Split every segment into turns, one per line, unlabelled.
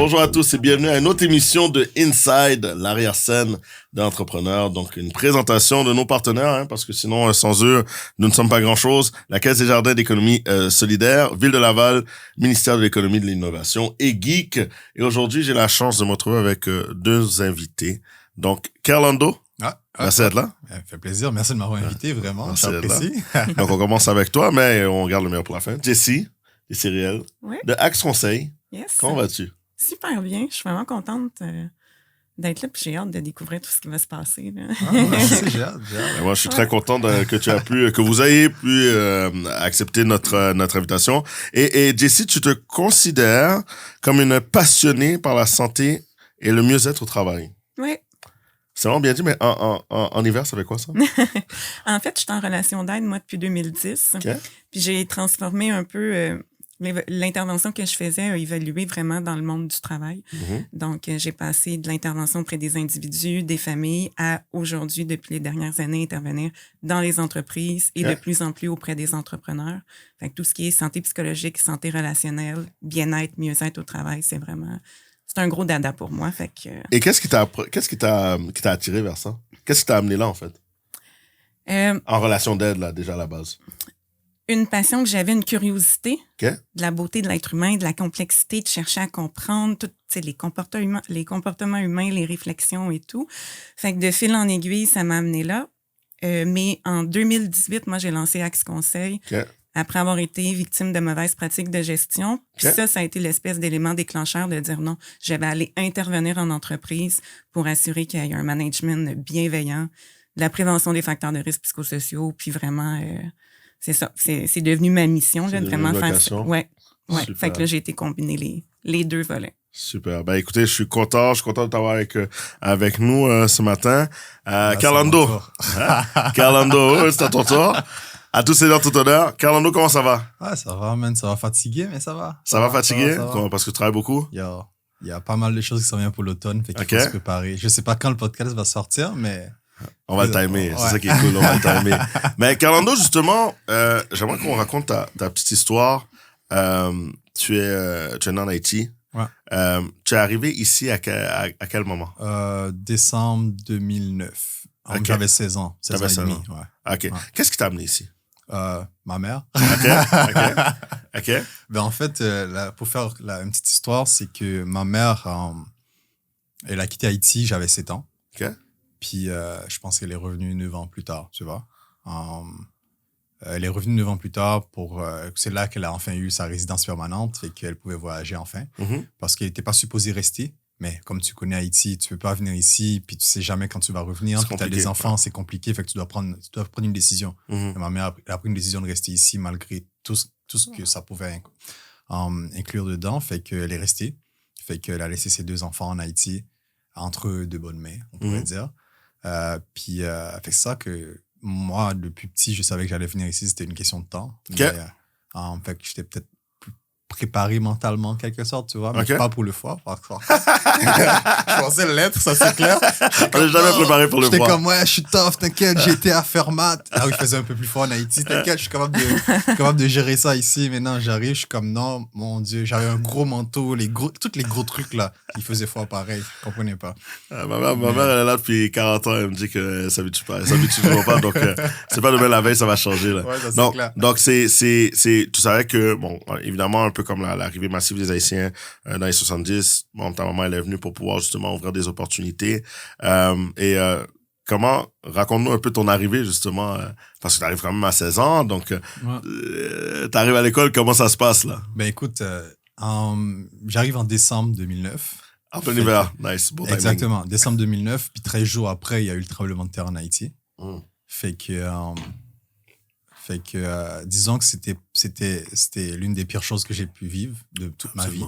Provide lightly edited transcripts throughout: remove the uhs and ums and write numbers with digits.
Bonjour à tous et bienvenue à une autre émission de Inside, l'arrière-scène d'entrepreneurs. Donc, une présentation de nos partenaires, parce que sinon, sans eux, nous ne sommes pas grand-chose. La Caisse des Jardins d'économie solidaire, Ville de Laval, Ministère de l'économie et de l'innovation et Geek. Et aujourd'hui, j'ai la chance de me retrouver avec deux invités. Donc, Carlando. Merci d'être là.
Ça fait plaisir. Merci de m'avoir invité, vraiment.
J'apprécie. Donc, on commence avec toi, mais on garde le meilleur pour la fin. Jessie Riel, de Axe Conseil.
Yes.
Comment vas-tu?
Super bien. Je suis vraiment contente d'être là, puis j'ai hâte de découvrir tout ce qui va se passer. Là.
Merci, j'ai hâte.
Moi, je suis très content que vous ayez pu accepter notre invitation. Et Jessie, tu te considères comme une passionnée par la santé et le mieux-être au travail.
Oui.
C'est vraiment bien dit, mais en hiver, ça fait quoi, ça?
En fait, je suis en relation d'aide, moi, depuis 2010.
Okay.
Puis j'ai transformé un peu... l'intervention que je faisais a évolué vraiment dans le monde du travail.
Mm-hmm.
Donc, j'ai passé de l'intervention auprès des individus, des familles, à aujourd'hui, depuis les dernières années, intervenir dans les entreprises et de plus en plus auprès des entrepreneurs. Fait que tout ce qui est santé psychologique, santé relationnelle, bien-être, mieux-être au travail, c'est un gros dada pour moi. Fait que...
Et qu'est-ce qui t'a attiré vers ça? Qu'est-ce qui t'a amené là, en fait? En relation d'aide, là, déjà à la base.
Une passion que j'avais, une curiosité
de
la beauté de l'être humain, de la complexité, de chercher à comprendre tous les comportements humains, les réflexions et tout. Fait que de fil en aiguille, ça m'a amené là. Mais en 2018, moi, j'ai lancé Axe Conseil après avoir été victime de mauvaises pratiques de gestion. Puis ça a été l'espèce d'élément déclencheur de dire non, je vais aller intervenir en entreprise pour assurer qu'il y ait un management bienveillant, de la prévention des facteurs de risque psychosociaux, puis vraiment... c'est ça. C'est devenu ma mission, là, de vraiment faire ça. Ouais. Fait que là, j'ai été combiner les deux volets.
Super. Ben, écoutez, je suis content de t'avoir avec nous ce matin. Carlando. Carlando, c'est à ton tour. À tous seigneurs, tout honneur. Carlando, comment ça va?
Ouais, ça va, man. Ça va fatiguer, mais ça va.
Ça va fatiguer?
Ça va.
Parce que tu travailles beaucoup?
Il y a pas mal de choses qui sont bien pour l'automne, fait qu'il faut se préparer. Je sais pas quand le podcast va sortir, mais...
On va le timer, c'est ça qui est cool, on va le timer. Mais Carlando, justement, j'aimerais qu'on raconte ta petite histoire. Tu es né en Haïti.
Ouais.
Tu es arrivé ici à quel moment?
Décembre 2009. J'avais 16 ans. 16 ans et demi. Ouais.
OK. Ouais. Qu'est-ce qui t'a amené ici?
Ma mère.
OK.
Ben, en fait, pour faire une petite histoire, c'est que ma mère, elle a quitté Haïti, j'avais 7 ans.
OK.
Puis, je pense qu'elle est revenue 9 ans plus tard, tu vois. Elle est revenue 9 ans plus tard c'est là qu'elle a enfin eu sa résidence permanente et qu'elle pouvait voyager enfin.
Mm-hmm.
Parce qu'elle n'était pas supposée rester. Mais comme tu connais Haïti, tu peux pas venir ici, puis tu sais jamais quand tu vas revenir. Tu as des enfants, c'est compliqué, fait que tu dois prendre une décision.
Mm-hmm.
Et ma mère a pris une décision de rester ici malgré tout ce que ça pouvait inclure dedans. Fait qu'elle est restée. Fait qu'elle a laissé ses 2 enfants en Haïti entre deux bonnes mains, on pourrait dire. Puis, fait ça que moi, depuis petit, je savais que j'allais venir ici, c'était une question de temps.
Okay.
Mais, fait que j'étais peut-être préparé mentalement, en quelque sorte, tu vois, mais pas pour le froid, par contre. Je pensais l'être, ça c'est clair.
On n'est jamais préparé pour le froid.
J'étais comme, ouais, je suis tough, t'inquiète, j'étais à Fermat. Ah oui, il faisait un peu plus froid en Haïti, t'inquiète, je suis capable de gérer ça ici. Maintenant, j'arrive, je suis comme, non, mon Dieu, j'avais un gros manteau, tous les gros trucs là, il faisait froid pareil, je comprenais pas.
Ma mère, elle est là depuis 40 ans, elle me dit que ça s'habitue toujours pas, donc c'est pas demain la veille, ça va changer. Là.
Ouais, ça, c'est clair.
Donc, tu savais que, bon, évidemment, un peu comme l'arrivée massive des Haïtiens dans les 70, bon, ta maman, elle est venue pour pouvoir justement ouvrir des opportunités. Raconte-nous un peu ton arrivée, justement, parce que tu arrives quand même à 16 ans, donc tu arrives à l'école, comment ça se passe, là?
Ben écoute, j'arrive en décembre 2009.
En plein hiver, nice, beau timing.
Exactement, décembre 2009, puis 13 jours après, il y a eu le tremblement de terre en Haïti. Fait que disons que c'était l'une des pires choses que j'ai pu vivre de toute ma vie.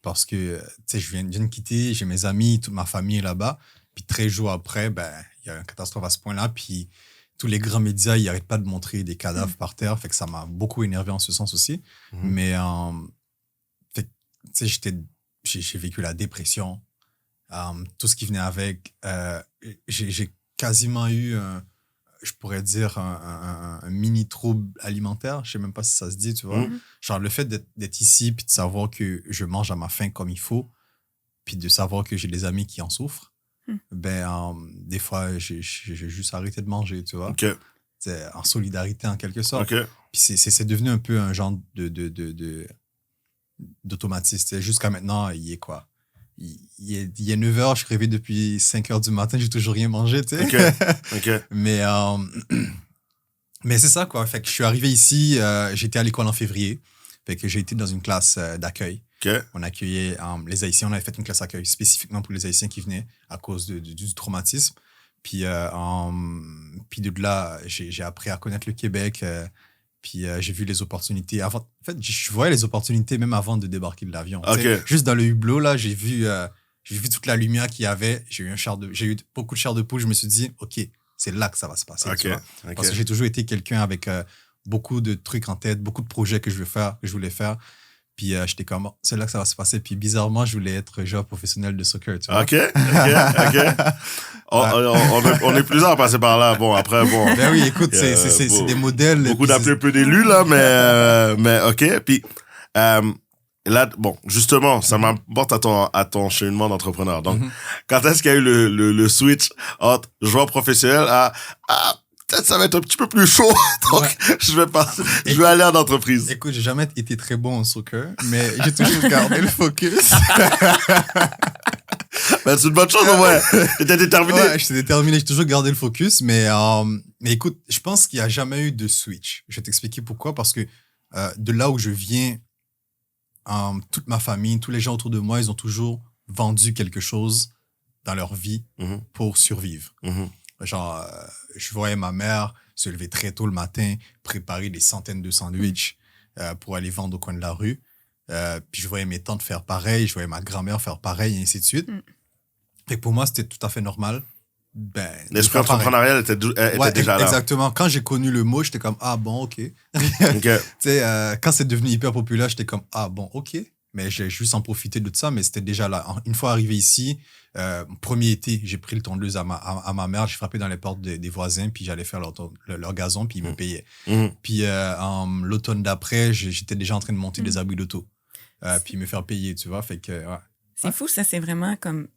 Parce que, tu sais, je viens de quitter, j'ai mes amis, toute ma famille est là-bas. Puis 13 jours après, ben, il y a une catastrophe à ce point-là. Puis tous les grands médias, ils n'arrêtent pas de montrer des cadavres par terre. Fait que ça m'a beaucoup énervé en ce sens aussi. Mais, tu sais, j'ai vécu la dépression, tout ce qui venait avec. J'ai quasiment eu je pourrais dire, un mini trouble alimentaire. Je sais même pas si ça se dit, tu vois. Genre, le fait d'être ici puis de savoir que je mange à ma faim comme il faut, puis de savoir que j'ai des amis qui en souffrent, des fois, j'ai juste arrêté de manger, tu vois.
OK.
C'est en solidarité, en quelque sorte.
OK.
Puis c'est devenu un peu un genre d'automatisme. Jusqu'à maintenant, il est quoi? Il est 9 h, je suis réveillé depuis 5 h du matin, j'ai toujours rien mangé, tu sais.
OK.
Mais c'est ça, quoi. Fait que je suis arrivé ici, j'étais à l'école en février. Fait que j'ai été dans une classe d'accueil.
OK.
On accueillait les Haïtiens. On avait fait une classe d'accueil spécifiquement pour les Haïtiens qui venaient à cause du traumatisme. Puis de là, j'ai appris à connaître le Québec. Puis j'ai vu les opportunités. En fait, je voyais les opportunités même avant de débarquer de l'avion.
Okay.
Juste dans le hublot, là, j'ai vu toute la lumière qu'il y avait. J'ai eu beaucoup de chair de poule. Je me suis dit, OK, c'est là que ça va se passer.
Okay.
Tu vois? Parce que j'ai toujours été quelqu'un avec beaucoup de trucs en tête, beaucoup de projets que je voulais faire. Puis j'étais comme, c'est là que ça va se passer. Puis bizarrement, je voulais être joueur professionnel de soccer. Tu vois?
OK. On est plusieurs à passer par là. Bon, après, bon.
Ben oui, écoute, c'est des modèles.
Beaucoup d'appelés, peu d'élus, là, mais OK. Puis là, bon, justement, ça m'apporte à ton cheminement d'entrepreneur. Donc, quand est-ce qu'il y a eu le switch entre joueur professionnel à peut-être ça va être un petit peu plus chaud, donc je vais aller en entreprise.
Écoute, j'ai jamais été très bon en soccer, mais j'ai toujours gardé le focus.
Ben, c'est une bonne chose, ouais. T'étais déterminé.
Ouais, j'étais déterminé, j'ai toujours gardé le focus, mais écoute, je pense qu'il n'y a jamais eu de switch. Je vais t'expliquer pourquoi, parce que de là où je viens, toute ma famille, tous les gens autour de moi, ils ont toujours vendu quelque chose dans leur vie pour survivre. Genre, je voyais ma mère se lever très tôt le matin, préparer des centaines de sandwichs pour aller vendre au coin de la rue. Puis je voyais mes tantes faire pareil, je voyais ma grand-mère faire pareil, et ainsi de suite. Et pour moi, c'était tout à fait normal.
L'esprit entrepreneurial était déjà là.
Exactement. Quand j'ai connu le mot, j'étais comme, ah bon, OK. Tu sais, quand c'est devenu hyper populaire, j'étais comme, ah bon, OK. Mais j'ai juste en profité de ça, mais c'était déjà là. Une fois arrivé ici, premier été, j'ai pris le tondeuse à ma mère, j'ai frappé dans les portes des voisins, puis j'allais faire leur gazon, puis ils me payaient. Puis l'automne d'après, j'étais déjà en train de monter des abris d'auto, puis me faire payer, tu vois. Fait que, ouais.
C'est fou, ça, c'est vraiment comme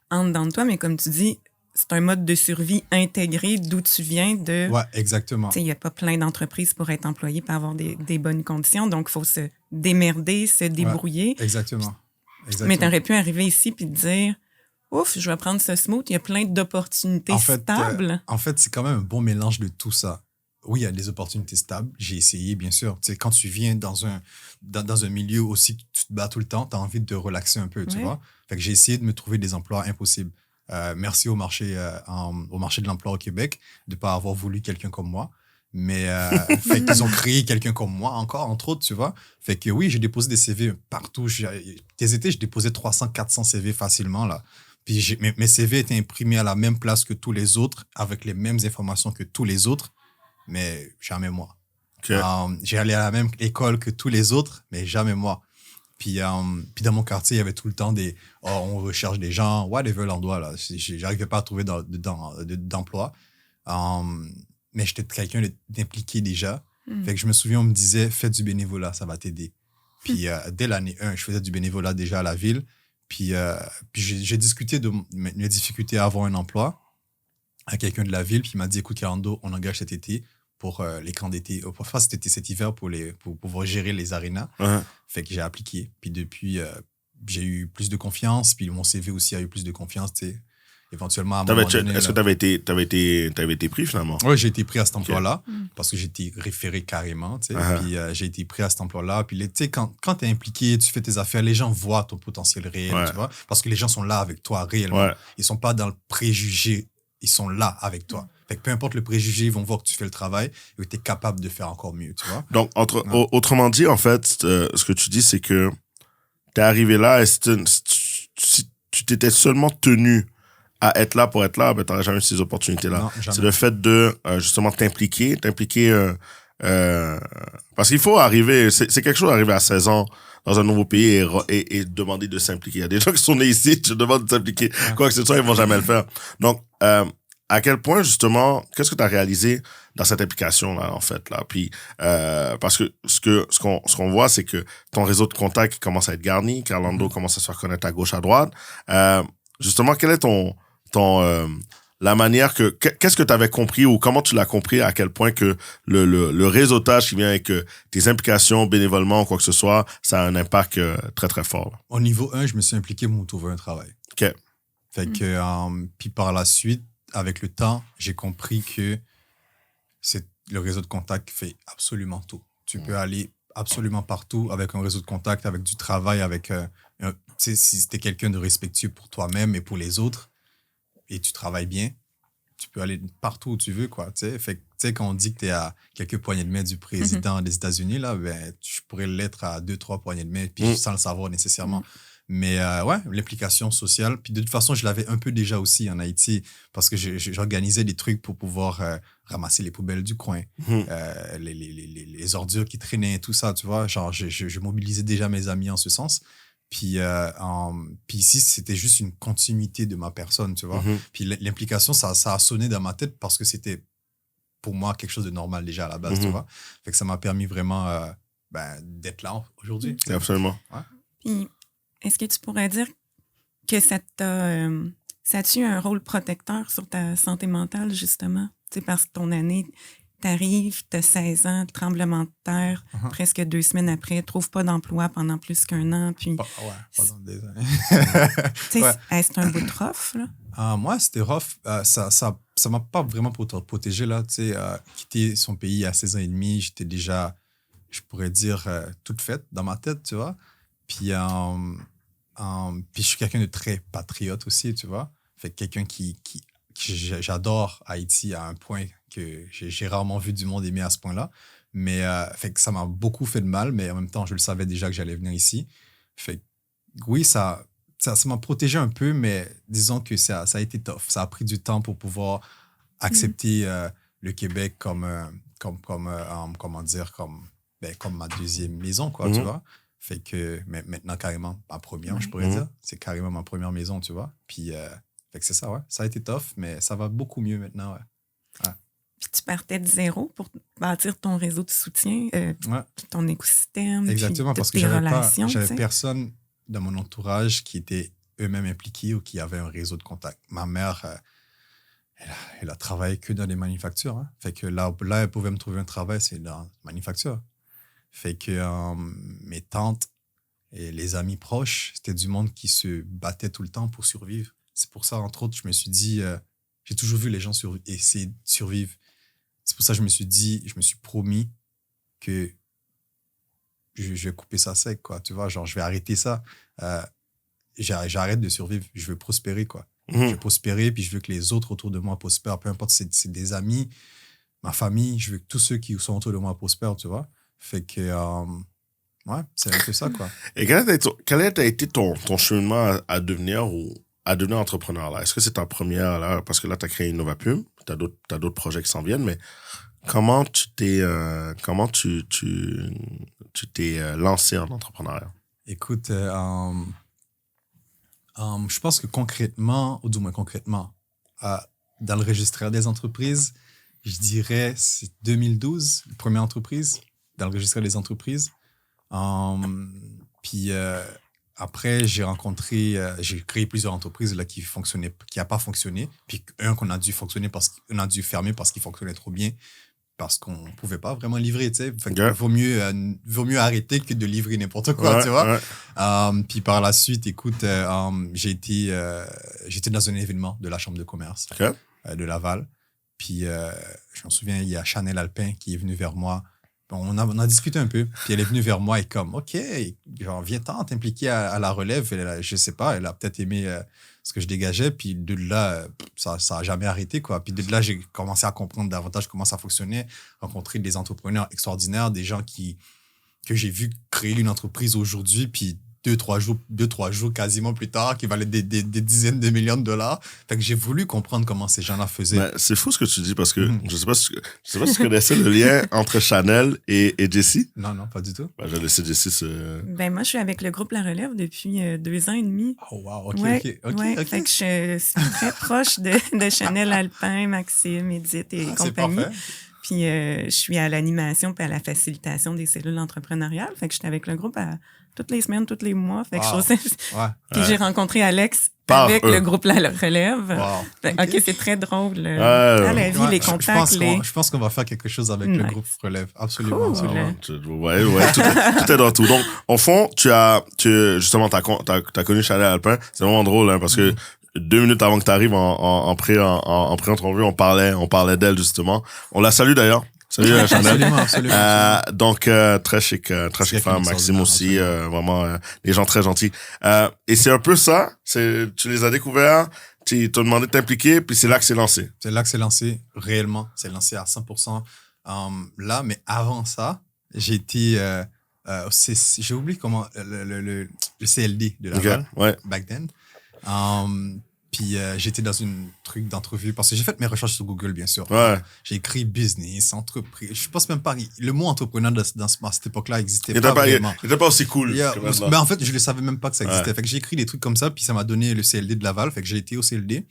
en dedans de toi, mais comme tu dis, c'est un mode de survie intégré d'où tu viens.
Ouais, exactement.
Il n'y a pas plein d'entreprises pour être employé, pour avoir des bonnes conditions. Donc, il faut se démerder, se débrouiller.
Ouais, exactement.
Mais tu aurais pu arriver ici et te dire, ouf, je vais prendre ce smooth, il y a plein d'opportunités stables.
En fait, c'est quand même un bon mélange de tout ça. Oui, il y a des opportunités stables. J'ai essayé, bien sûr. Tu sais, quand tu viens dans un milieu aussi que tu te bats tout le temps, tu as envie de te relaxer un peu, tu vois. Fait que j'ai essayé de me trouver des emplois impossibles. Merci au marché de l'emploi au Québec de ne pas avoir voulu quelqu'un comme moi. Mais fait qu'ils ont créé quelqu'un comme moi encore, entre autres, tu vois. Fait que oui, j'ai déposé des CV partout. Des étés, je déposais 300, 400 CV facilement, là. Puis mes CV étaient imprimés à la même place que tous les autres, avec les mêmes informations que tous les autres, mais jamais moi.
Okay.
J'ai allé à la même école que tous les autres, mais jamais moi. Puis dans mon quartier, il y avait tout le temps on recherche des gens, whatever l'endroit, là. J'arrivais pas à trouver d'emploi. Mais j'étais quelqu'un d'impliqué déjà. Fait que je me souviens, on me disait, fais du bénévolat, ça va t'aider. Puis dès l'année 1, je faisais du bénévolat déjà à la ville. Puis j'ai discuté de mes difficultés à avoir un emploi à quelqu'un de la ville. Puis il m'a dit, écoute, Carando, on engage cet été pour les camps d'été. Enfin, cet hiver pour pouvoir gérer les arénas. Fait que j'ai appliqué. Puis depuis, j'ai eu plus de confiance. Puis mon CV aussi a eu plus de confiance, tu sais. Éventuellement, à un moment donné,
est-ce que t'avais été pris finalement?
Oui, j'ai été pris à cet emploi-là parce que j'ai été référé carrément, tu sais. Puis j'ai été pris à cet emploi-là. Puis tu sais, quand t'es impliqué, tu fais tes affaires, les gens voient ton potentiel réel, tu vois. Parce que les gens sont là avec toi réellement. Ils sont pas dans le préjugé, ils sont là avec toi. Fait que peu importe le préjugé, ils vont voir que tu fais le travail et que tu es capable de faire encore mieux, tu vois.
Donc, autrement dit, en fait, ce que tu dis, c'est que t'es arrivé là et si tu t'étais seulement tenu à être là pour être là, ben t'aurais jamais eu ces opportunités-là. C'est le fait de justement t'impliquer parce qu'il faut arriver, c'est quelque chose d'arriver à 16 ans dans un nouveau pays et demander de s'impliquer. Il y a des gens qui sont nés ici, tu demandes de s'impliquer. Quoi que ce soit, ils vont jamais le faire. Donc, à quel point, justement, qu'est-ce que tu as réalisé dans cette implication-là, en fait, là. Puis, parce que ce qu'on voit, c'est que ton réseau de contacts commence à être garni, qu'Orlando commence à se faire connaître à gauche, à droite. Justement, quel est la manière qu'est-ce que tu avais compris ou comment tu l'as compris à quel point que le réseautage qui vient avec tes implications bénévolement ou quoi que ce soit, ça a un impact très, très fort. Là.
Au niveau 1, je me suis impliqué pour me trouver un travail.
OK.
Fait que, puis par la suite, avec le temps, j'ai compris que c'est le réseau de contacts qui fait absolument tout. Tu peux aller absolument partout avec un réseau de contacts, avec du travail, avec tu sais, si tu es quelqu'un de respectueux pour toi-même et pour les autres, et tu travailles bien, tu peux aller partout où tu veux, quoi, tu sais. Fait que, tu sais, quand on dit que tu es à quelques poignées de main du président des États-Unis, là, ben, tu pourrais l'être à 2-3 poignées de main, puis sans le savoir nécessairement. Mais ouais, l'implication sociale. Puis de toute façon, je l'avais un peu déjà aussi en Haïti, parce que j'organisais des trucs pour pouvoir ramasser les poubelles du coin, les ordures qui traînaient, tout ça, tu vois. Genre, je mobilisais déjà mes amis en ce sens. Puis ici, c'était juste une continuité de ma personne, tu vois. Puis l'implication, ça a sonné dans ma tête parce que c'était, pour moi, quelque chose de normal déjà à la base, tu vois. Fait que ça m'a permis vraiment d'être là aujourd'hui.
Absolument.
Ouais.
Puis, est-ce que tu pourrais dire que ça a-tu un rôle protecteur sur ta santé mentale, justement? Tu sais, parce que ton année... T'arrives, t'as 16 ans, tremblement de terre, presque 2 semaines après, trouve pas d'emploi pendant plus qu'1 an. Puis,
pendant des années.
C'est un bout de rough, là?
Moi, c'était rough. Ça m'a pas vraiment protégé, là. Tu sais, quitter son pays à 16 ans et demi, j'étais déjà, je pourrais dire, toute faite dans ma tête, tu vois. Puis je suis quelqu'un de très patriote aussi, tu vois. Fait que quelqu'un qui j'adore Haïti à un point que j'ai rarement vu du monde aimer à ce point-là. Mais fait que ça m'a beaucoup fait de mal, mais en même temps, je le savais déjà que j'allais venir ici. Fait que oui, ça m'a protégé un peu, mais disons que ça a été tough. Ça a pris du temps pour pouvoir accepter le Québec comme ma deuxième maison, quoi, tu vois. Fait que mais maintenant, carrément, ma première, je pourrais dire. C'est carrément ma première maison, tu vois. Puis fait que c'est ça, ouais. Ça a été tough, mais ça va beaucoup mieux maintenant, ouais.
Puis tu partais de zéro pour bâtir ton réseau de soutien, ton écosystème.
Exactement,
puis
parce que
relations,
j'avais personne dans mon entourage qui était eux-mêmes impliqués ou qui avait un réseau de contacts. Ma mère, elle a travaillé que dans les manufactures. Hein. Fait que là, elle pouvait me trouver un travail, c'est dans la manufacture. Fait que mes tantes et les amis proches, c'était du monde qui se battait tout le temps pour survivre. C'est pour ça, entre autres, je me suis dit, j'ai toujours vu les gens essayer de survivre. C'est pour ça que je me suis promis que je vais couper ça sec, quoi. Tu vois, genre, je vais arrêter ça. J'arrête de survivre. Je veux prospérer, quoi. Je veux prospérer, puis je veux que les autres autour de moi prospèrent. Peu importe si c'est des amis, ma famille, je veux que tous ceux qui sont autour de moi prospèrent, tu vois. Fait que, ouais, c'est un peu ça, quoi.
Et quel a été ton cheminement à devenir entrepreneur, là? Est-ce que c'est ta première, là, parce que là, tu as créé Innovapub, tu as d'autres projets qui s'en viennent, mais comment tu t'es lancé en entrepreneuriat?
Écoute, je pense que concrètement, ou du moins concrètement, dans le registre des entreprises, je dirais c'est 2012, la première entreprise, dans le registre des entreprises. Puis après, j'ai créé plusieurs entreprises là, qui n'a pas fonctionné. Puis qu'on a dû fermer parce qu'il fonctionnait trop bien, parce qu'on ne pouvait pas vraiment livrer, tu sais. Fait vaut mieux arrêter que de livrer n'importe quoi, tu vois. Puis par la suite, écoute, j'étais dans un événement de la Chambre de commerce de Laval. Puis je me souviens, il y a Chanel Alpin qui est venue vers moi. On a discuté un peu, puis elle est venue vers moi et comme, OK, genre, viens-t'en t'impliquer à la relève. Je sais pas, elle a peut-être aimé ce que je dégageais, puis de là, ça a jamais arrêté, quoi. Puis de là, j'ai commencé à comprendre davantage comment ça fonctionnait, rencontrer des entrepreneurs extraordinaires, des gens que j'ai vu créer une entreprise aujourd'hui, puis 2-3 jours quasiment plus tard, qui valaient des dizaines de millions de dollars. Fait que j'ai voulu comprendre comment ces gens-là faisaient.
Ben, c'est fou ce que tu dis, parce que je sais pas si tu connaissais le lien entre Chanel et Jessie.
Non, pas du tout.
Ben, je laissé Jessie
Ben, moi, je suis avec le groupe La Relève depuis 2 ans et demi.
Oh, wow, OK.
Fait que je suis très proche de Chanel Alpin, Maxime, Edith et compagnie.
C'est parfait.
Puis je suis à l'animation puis à la facilitation des cellules entrepreneuriales. Fait que j'étais avec le groupe toutes les semaines, tous les mois. Fait que puis j'ai rencontré Alex avec le groupe La Relève.
Wow.
Fait, OK, c'est très drôle. À la vie, les contacts.
Je pense qu'on va faire quelque chose avec le groupe Relève. Absolument.
Cool.
Ouais, tout est dans tout. Donc, au fond, justement, t'as connu Chanel Alpin. C'est vraiment drôle, hein, parce que 2 minutes avant que t'arrives en pré-entrevue, on parlait d'elle, justement. On la salue d'ailleurs. Salut Chanel.
Absolument.
Donc très chic femme, Maxime aussi, vraiment des gens très gentils. Et c'est un peu ça, tu les as découverts, tu t'as demandé de t'impliquer, puis c'est là que c'est lancé.
C'est là que c'est lancé réellement, c'est lancé à 100%. Là, mais avant ça, j'ai été j'ai oublié comment le CLD de Laval, back then. Puis j'étais dans une truc d'entrevue parce que j'ai fait mes recherches sur Google, bien sûr.
Ouais.
J'ai écrit business, entreprise. Je pense même pas le mot entrepreneur à cette époque-là existait pas vraiment.
Il était pas aussi cool.
Mais en fait, je ne savais même pas que ça existait. Fait que j'ai écrit des trucs comme ça, puis ça m'a donné le CLD de Laval. Fait que j'ai été au CLD.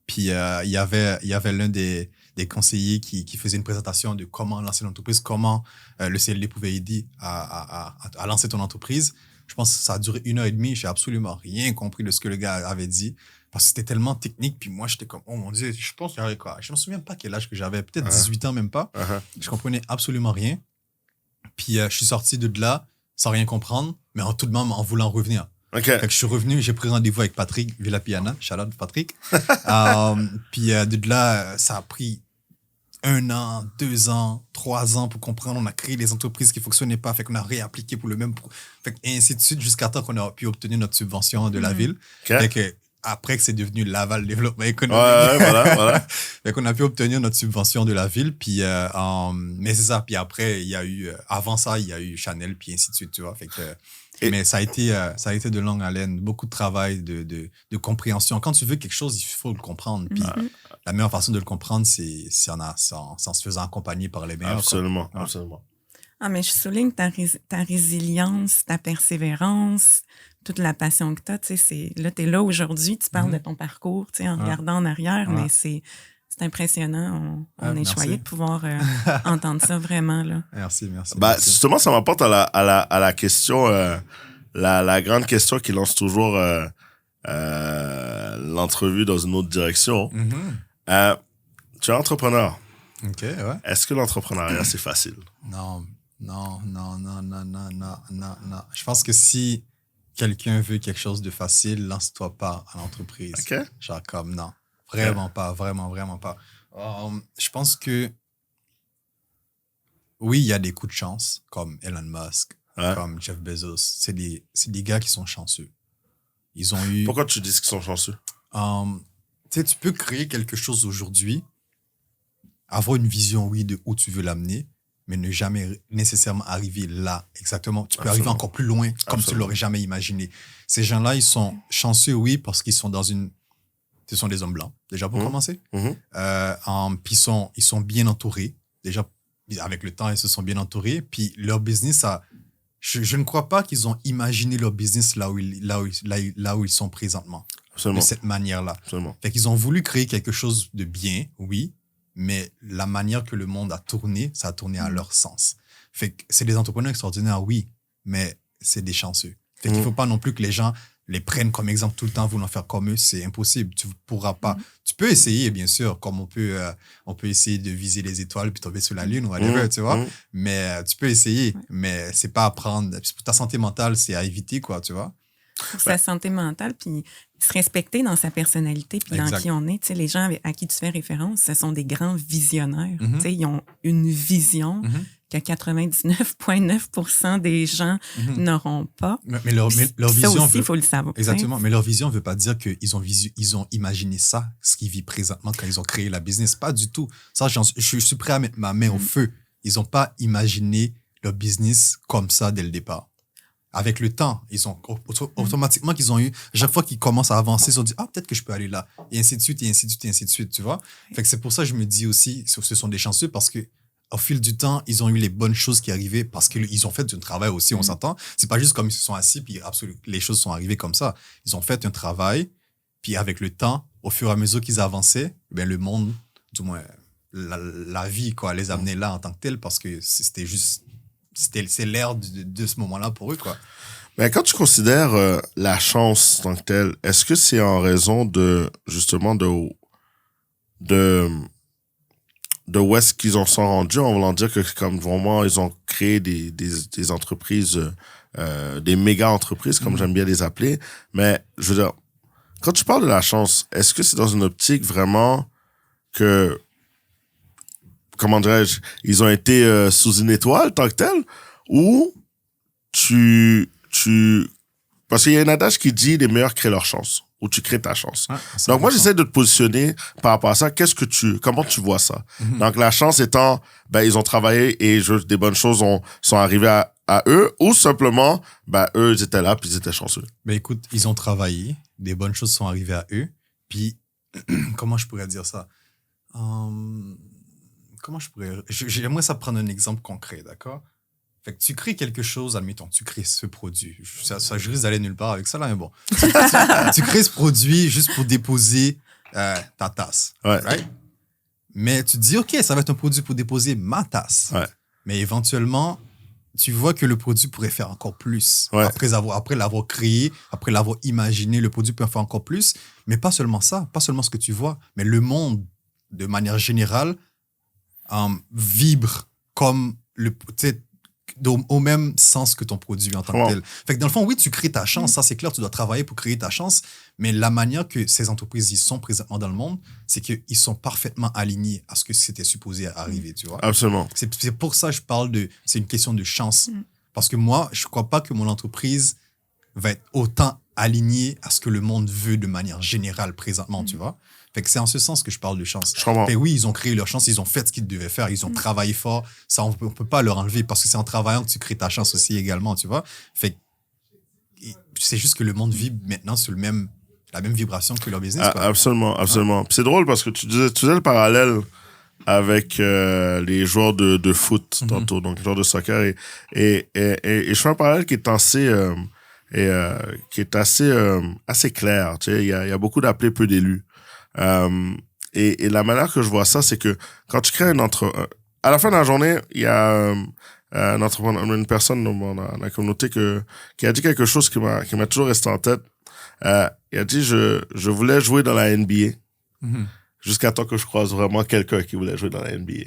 Puis il y avait l'un des conseillers qui faisait une présentation de comment lancer l'entreprise, comment le CLD pouvait aider à lancer ton entreprise. Je pense que ça a duré 1h30. J'ai absolument rien compris de ce que le gars avait dit. Parce que c'était tellement technique, puis moi, j'étais comme, oh mon Dieu, je pense qu'il y avait quoi? Je ne me souviens pas quel âge que j'avais, peut-être 18 ans, même pas. Je comprenais absolument rien. Puis je suis sorti de là sans rien comprendre, mais tout de même en voulant revenir. Fait que je suis revenu, j'ai pris rendez-vous avec Patrick Villapiana, shout-out Patrick. Puis de là, ça a pris 1 an, 2 ans, 3 ans pour comprendre. On a créé les entreprises qui ne fonctionnaient pas, fait qu'on a réappliqué pour le même... Fait que, et ainsi de suite, jusqu'à temps qu'on a pu obtenir notre subvention de la ville. Fait que, après que c'est devenu Laval Développement Économique.
Voilà.
Fait qu'on a pu obtenir notre subvention de la ville. Puis, mais c'est ça. Puis après, il y a eu, avant ça, il y a eu Chanel, puis ainsi de suite, tu vois. Fait que, mais ça a été de longue haleine, beaucoup de travail, de compréhension. Quand tu veux quelque chose, il faut le comprendre. Puis la meilleure façon de le comprendre, c'est en se faisant accompagner par les meilleurs.
Absolument.
Ah, mais je souligne ta résilience, ta persévérance, toute la passion que tu as. Là, tu es là aujourd'hui, tu parles de ton parcours en regardant en arrière, mais c'est impressionnant. On est choyé de pouvoir entendre ça vraiment. Là.
Merci.
Justement, ça m'apporte à la question, la grande question qui lance toujours l'entrevue dans une autre direction. Tu es entrepreneur.
OK, ouais.
Est-ce que l'entrepreneuriat, c'est facile?
Non. Je pense que si quelqu'un veut quelque chose de facile, lance-toi pas à l'entreprise.
OK.
Genre comme non. Vraiment pas. Vraiment pas. Je pense que oui, il y a des coups de chance, comme Elon Musk, comme Jeff Bezos. C'est des gars qui sont chanceux. Ils ont eu...
Pourquoi tu dis qu'ils sont chanceux?
Tu peux créer quelque chose aujourd'hui, avoir une vision, oui, de où tu veux l'amener, mais ne jamais nécessairement arriver là, exactement. Tu peux arriver encore plus loin, comme tu l'aurais jamais imaginé. Ces gens-là, ils sont chanceux, oui, parce qu'ils sont dans une... Ce sont des hommes blancs, déjà, pour commencer. Puis ils sont bien entourés. Déjà, avec le temps, ils se sont bien entourés. Puis leur business, je ne crois pas qu'ils ont imaginé leur business là où ils sont présentement.
Absolument.
De cette manière-là.
Absolument.
Fait qu'ils ont voulu créer quelque chose de bien, oui, mais la manière que le monde a tourné, ça a tourné à leur sens. Fait que c'est des entrepreneurs extraordinaires, oui, mais c'est des chanceux. Fait qu'il ne faut pas non plus que les gens les prennent comme exemple tout le temps, voulant faire comme eux. C'est impossible. Tu ne pourras pas. Tu peux essayer, bien sûr, comme on peut essayer de viser les étoiles puis tomber sur la lune, whatever, tu vois. Mais tu peux essayer, mais c'est pas à prendre. Pour ta santé mentale, c'est à éviter, quoi, tu vois.
Pour sa santé mentale, puis se respecter dans sa personnalité, puis dans qui on est. Tu sais, les gens à qui tu fais référence, ce sont des grands visionnaires. Tu sais, ils ont une vision que 99,9% des gens n'auront pas.
Mais leur vision...
Ça aussi, il faut le savoir.
Exactement. Mais leur vision ne veut pas dire qu'ils ont imaginé ça, ce qu'ils vivent présentement quand ils ont créé la business. Pas du tout. Ça, je suis prêt à mettre ma main au feu. Ils n'ont pas imaginé leur business comme ça dès le départ. Avec le temps, ils ont automatiquement qu'ils ont eu, chaque fois qu'ils commencent à avancer, ils ont dit, peut-être que je peux aller là. Et ainsi de suite, et ainsi de suite, et ainsi de suite, tu vois. Fait que c'est pour ça que je me dis aussi, ce sont des chanceux parce que au fil du temps, ils ont eu les bonnes choses qui arrivaient parce qu'ils ont fait un travail aussi, on s'entend. C'est pas juste comme ils se sont assis puis les choses sont arrivées comme ça. Ils ont fait un travail, puis avec le temps, au fur et à mesure qu'ils avançaient, le monde, du moins la vie, quoi, les amener là en tant que tel, parce que c'est l'ère de ce moment-là pour eux, quoi.
Mais quand tu considères la chance en tant que telle, est-ce que c'est en raison justement, de où est-ce qu'ils en sont rendus, en voulant dire que comme vraiment ils ont créé des entreprises, des méga entreprises, comme j'aime bien les appeler. Mais je veux dire, quand tu parles de la chance, est-ce que c'est dans une optique vraiment que, comment dirais-je, ils ont été sous une étoile tant que tel, ou parce qu'il y a un adage qui dit les meilleurs créent leur chance, ou tu crées ta chance.
Ouais,
Donc moi, j'essaie de te positionner par rapport à ça. Comment tu vois ça? Donc la chance étant, ils ont travaillé et des bonnes choses sont arrivées à eux, ou simplement, eux, ils étaient là puis ils étaient chanceux.
Écoute, ils ont travaillé, des bonnes choses sont arrivées à eux, puis comment je pourrais dire ça? J'aimerais ça prendre un exemple concret, d'accord? Fait que tu crées quelque chose, admettons, tu crées ce produit. Ça je risque d'aller nulle part avec ça, là, mais bon. Tu crées ce produit juste pour déposer ta tasse.
Ouais.
Right? Mais tu te dis, OK, ça va être un produit pour déposer ma tasse.
Ouais.
Mais éventuellement, tu vois que le produit pourrait faire encore plus.
Ouais.
Après l'avoir créé, après l'avoir imaginé, le produit peut en faire encore plus. Mais pas seulement ça, pas seulement ce que tu vois, mais le monde, de manière générale, vibre comme au même sens que ton produit en tant que tel. Fait que dans le fond, oui, tu crées ta chance, ça c'est clair, tu dois travailler pour créer ta chance, mais la manière que ces entreprises ils sont présentement dans le monde, c'est qu'ils sont parfaitement alignés à ce que c'était supposé arriver, tu vois.
Absolument.
C'est pour ça que je parle c'est une question de chance. Parce que moi, je crois pas que mon entreprise va être autant alignée à ce que le monde veut de manière générale présentement, tu vois. Fait que c'est en ce sens que je parle de chance.
Je comprends.
Fait que oui, ils ont créé leur chance, ils ont fait ce qu'ils devaient faire, ils ont travaillé fort. Ça, on peut pas leur enlever parce que c'est en travaillant que tu crées ta chance aussi également, tu vois. Fait que c'est juste que le monde vibre maintenant sur la même vibration que leur business, quoi.
Absolument, absolument. Puis c'est drôle parce que tu faisais le parallèle avec les joueurs de foot tantôt, donc les joueurs de soccer, et je fais un parallèle qui est assez clair. Tu sais, il y a beaucoup d'appelés, peu d'élus. Et la manière que je vois ça, c'est que quand tu crées à la fin de la journée, il y a un entrepreneur, une personne dans la communauté qui a dit quelque chose qui m'a toujours resté en tête. Il a dit, je voulais jouer dans la NBA jusqu'à temps que je croise vraiment quelqu'un qui voulait jouer dans la NBA.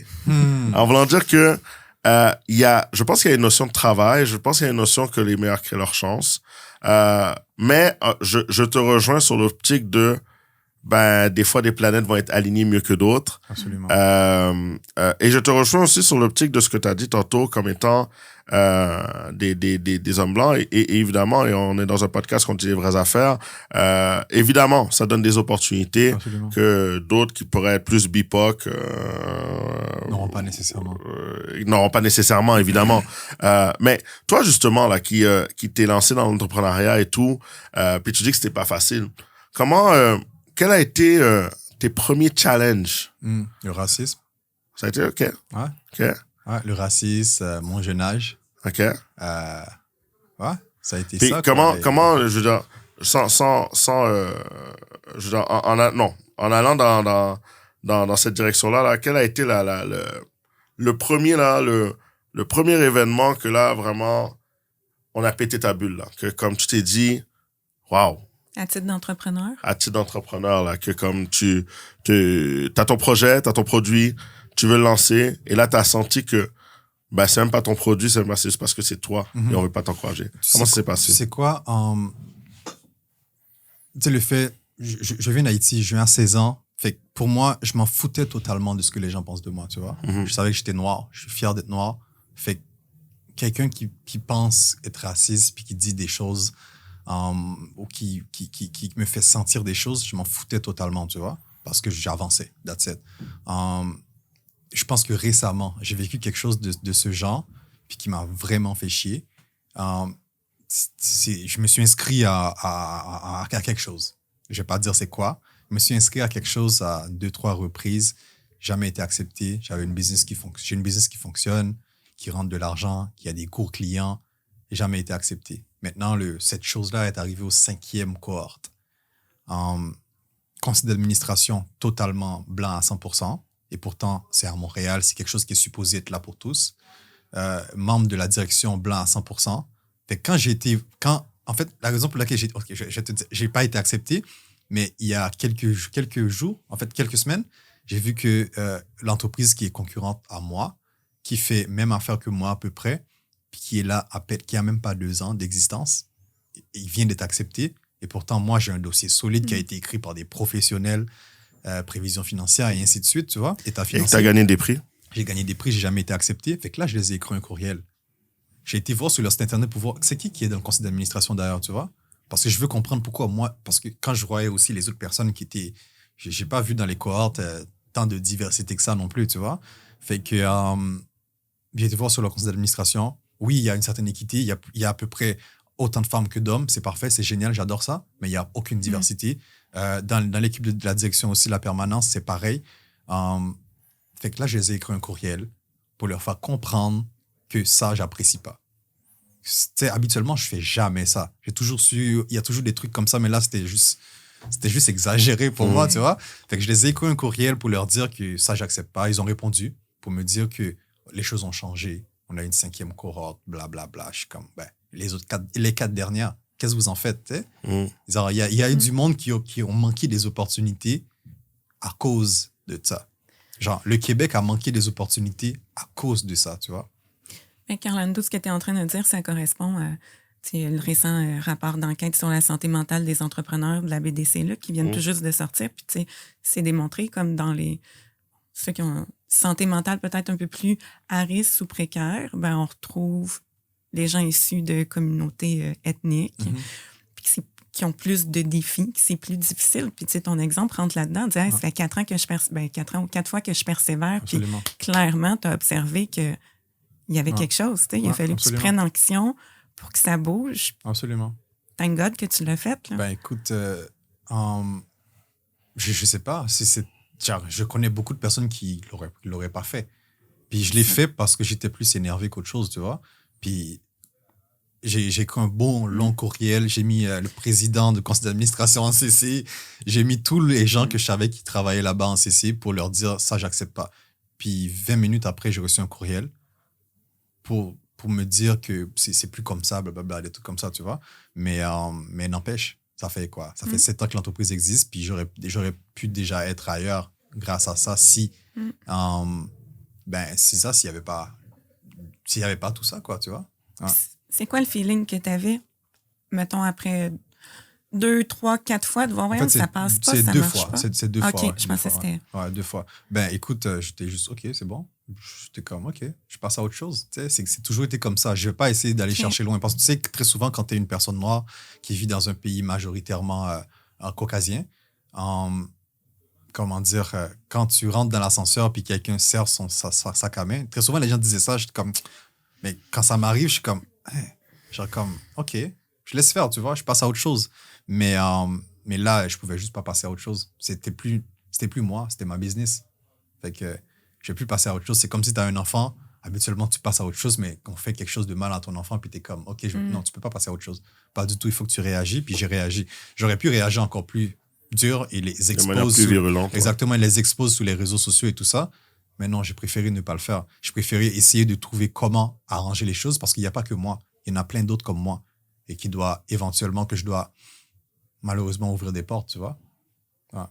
En voulant dire que je pense qu'il y a une notion de travail, je pense qu'il y a une notion que les meilleurs créent leur chance, mais je te rejoins sur l'optique de des fois des planètes vont être alignées mieux que d'autres.
Absolument.
Et je te rejoins aussi sur l'optique de ce que tu as dit tantôt comme étant des hommes blancs et évidemment, et on est dans un podcast qu'on dit les vraies affaires, évidemment ça donne des opportunités. Absolument. Que d'autres qui pourraient être plus BIPOC
n'auront pas
nécessairement évidemment. Mais toi justement là qui t'es lancé dans l'entrepreneuriat et tout, puis tu dis que c'était pas facile, quel a été tes premiers challenges?
Le racisme.
Ça a été OK.
Ouais.
OK.
Ouais, le racisme, mon jeune âge.
OK.
Ouais, ça a été
puis
ça.
Comment, je veux dire, je veux dire, en allant dans cette direction-là, là, quel a été le premier, là, le premier événement que là, vraiment, on a pété ta bulle, là, que comme tu t'es dit, waouh.
À titre d'entrepreneur? À titre
d'entrepreneur, là, que comme t'as ton projet, t'as ton produit, tu veux le lancer, et là, t'as senti que, c'est même pas ton produit, c'est juste parce que c'est toi, et on veut pas t'encourager. Comment ça s'est passé?
Tu sais quoi? Tu sais, le fait, je viens d'Haïti, je viens à 16 ans, fait que pour moi, je m'en foutais totalement de ce que les gens pensent de moi, tu vois. Je savais que j'étais noir, je suis fier d'être noir, fait que quelqu'un qui pense être raciste, puis qui dit des choses, ou qui me fait sentir des choses, je m'en foutais totalement, tu vois, parce que j'avançais, that's it. Je pense que récemment, j'ai vécu quelque chose de ce genre, puis qui m'a vraiment fait chier. Je me suis inscrit à quelque chose. Je vais pas dire c'est quoi. Je me suis inscrit à quelque chose à 2-3 reprises, jamais été accepté. J'ai une business qui fonctionne, qui rentre de l'argent, qui a des cours clients, jamais été accepté. Maintenant, cette chose-là est arrivée au 5e cohorte. Conseil d'administration totalement blanc à 100%. Et pourtant, c'est à Montréal, c'est quelque chose qui est supposé être là pour tous. Membre de la direction blanc à 100%. Fait que en fait, la raison pour laquelle j'ai pas été accepté, mais il y a quelques jours, en fait, quelques semaines, j'ai vu que l'entreprise qui est concurrente à moi, qui fait même affaire que moi à peu près, puis qui est là, qui a même pas 2 ans d'existence, il vient d'être accepté. Et pourtant, moi, j'ai un dossier solide qui a été écrit par des professionnels, prévision financière et ainsi de suite, tu vois, état financier.
Et tu as gagné des prix?
J'ai gagné des prix, j'ai jamais été accepté. Fait que là, je les ai écrit un courriel. J'ai été voir sur leur site internet pour voir c'est qui est dans le conseil d'administration d'ailleurs, tu vois. Parce que je veux comprendre pourquoi moi, parce que quand je voyais aussi les autres personnes qui étaient, j'ai pas vu dans les cohortes tant de diversité que ça non plus, tu vois. Fait que j'ai été voir sur leur conseil d'administration. Oui, il y a une certaine équité, il y a à peu près autant de femmes que d'hommes, c'est parfait, c'est génial, j'adore ça, mais il n'y a aucune diversité. Dans l'équipe de la direction aussi, la permanence, c'est pareil. Fait que là, je les ai écrit un courriel pour leur faire comprendre que ça, j'apprécie pas. T'sais, habituellement, je fais jamais ça. Il y a toujours des trucs comme ça, mais là, c'était juste exagéré pour moi, tu vois. Fait que je les ai écrit un courriel pour leur dire que ça, j'accepte pas. Ils ont répondu pour me dire que les choses ont changé. On a une 5e cohorte, blablabla. Je suis comme, les 4 dernières, qu'est-ce que vous en faites, tu sais? Il y a eu du monde qui ont manqué des opportunités à cause de ça. Genre, le Québec a manqué des opportunités à cause de ça, tu vois.
Mais Carlando, ce que tu es en train de dire, ça correspond à le récent rapport d'enquête sur la santé mentale des entrepreneurs de la BDC là, qui viennent tout juste de sortir. Puis, c'est démontré comme dans ceux qui ont une santé mentale peut-être un peu plus à risque ou précaire, ben, on retrouve des gens issus de communautés ethniques qui ont plus de défis, que c'est plus difficile. Puis, ton exemple rentre là-dedans. Dis, hey, ça fait 4 ans que je 4 ans ou 4 fois que je persévère. Puis, clairement, tu as observé que il y avait quelque chose, il a fallu que tu prennes action pour que ça bouge.
Absolument.
Thank God que tu l'as fait. Là.
Ben écoute, je sais pas. Genre, je connais beaucoup de personnes qui l'auraient pas fait. Puis je l'ai fait parce que j'étais plus énervé qu'autre chose, tu vois. Puis j'ai écrit un bon long courriel. J'ai mis le président de conseil d'administration en CC. J'ai mis tous les gens que je savais qui travaillaient là-bas en CC pour leur dire ça, j'accepte pas. Puis 20 minutes après, j'ai reçu un courriel pour me dire que c'est plus comme ça, blablabla, des trucs comme ça, tu vois. Mais n'empêche, ça fait quoi? Ça fait 7 ans que l'entreprise existe, puis j'aurais pu déjà être ailleurs grâce à ça si, c'est ça, s'il y avait pas tout ça, quoi, tu vois. Ouais.
C'est quoi le feeling que tu avais, mettons, après 2, 3, 4 fois de voir, voyons, ça passe pas, ça marche pas?
C'est 2 fois.
OK, je pensais que c'était...
Ouais, 2 fois. Ben, écoute, j'étais juste, OK, c'est bon. J'étais comme, OK, je passe à autre chose. Tu sais, c'est toujours été comme ça. Je vais pas essayer d'aller chercher loin. Parce que tu sais que très souvent, quand tu es une personne noire qui vit dans un pays majoritairement caucasien, comment dire, quand tu rentres dans l'ascenseur puis quelqu'un serre son sac à main, très souvent, les gens disaient ça, j'étais comme, mais quand ça m'arrive, je suis comme, genre comme, OK, je laisse faire, tu vois, je passe à autre chose. Mais là, je pouvais juste pas passer à autre chose. C'était plus moi, c'était ma business. Fait que je vais plus passer à autre chose. C'est comme si tu as un enfant, habituellement, tu passes à autre chose, mais qu'on fait quelque chose de mal à ton enfant, puis tu es comme, OK, non, tu peux pas passer à autre chose. Pas du tout, il faut que tu réagis, puis j'ai réagi. J'aurais pu réagir encore plus dur et les expose.
Plus virulente.
Exactement, les expose sur les réseaux sociaux et tout ça. Mais non, j'ai préféré ne pas le faire. J'ai préféré essayer de trouver comment arranger les choses parce qu'il n'y a pas que moi. Il y en a plein d'autres comme moi et que je dois malheureusement ouvrir des portes, tu vois. Ouais.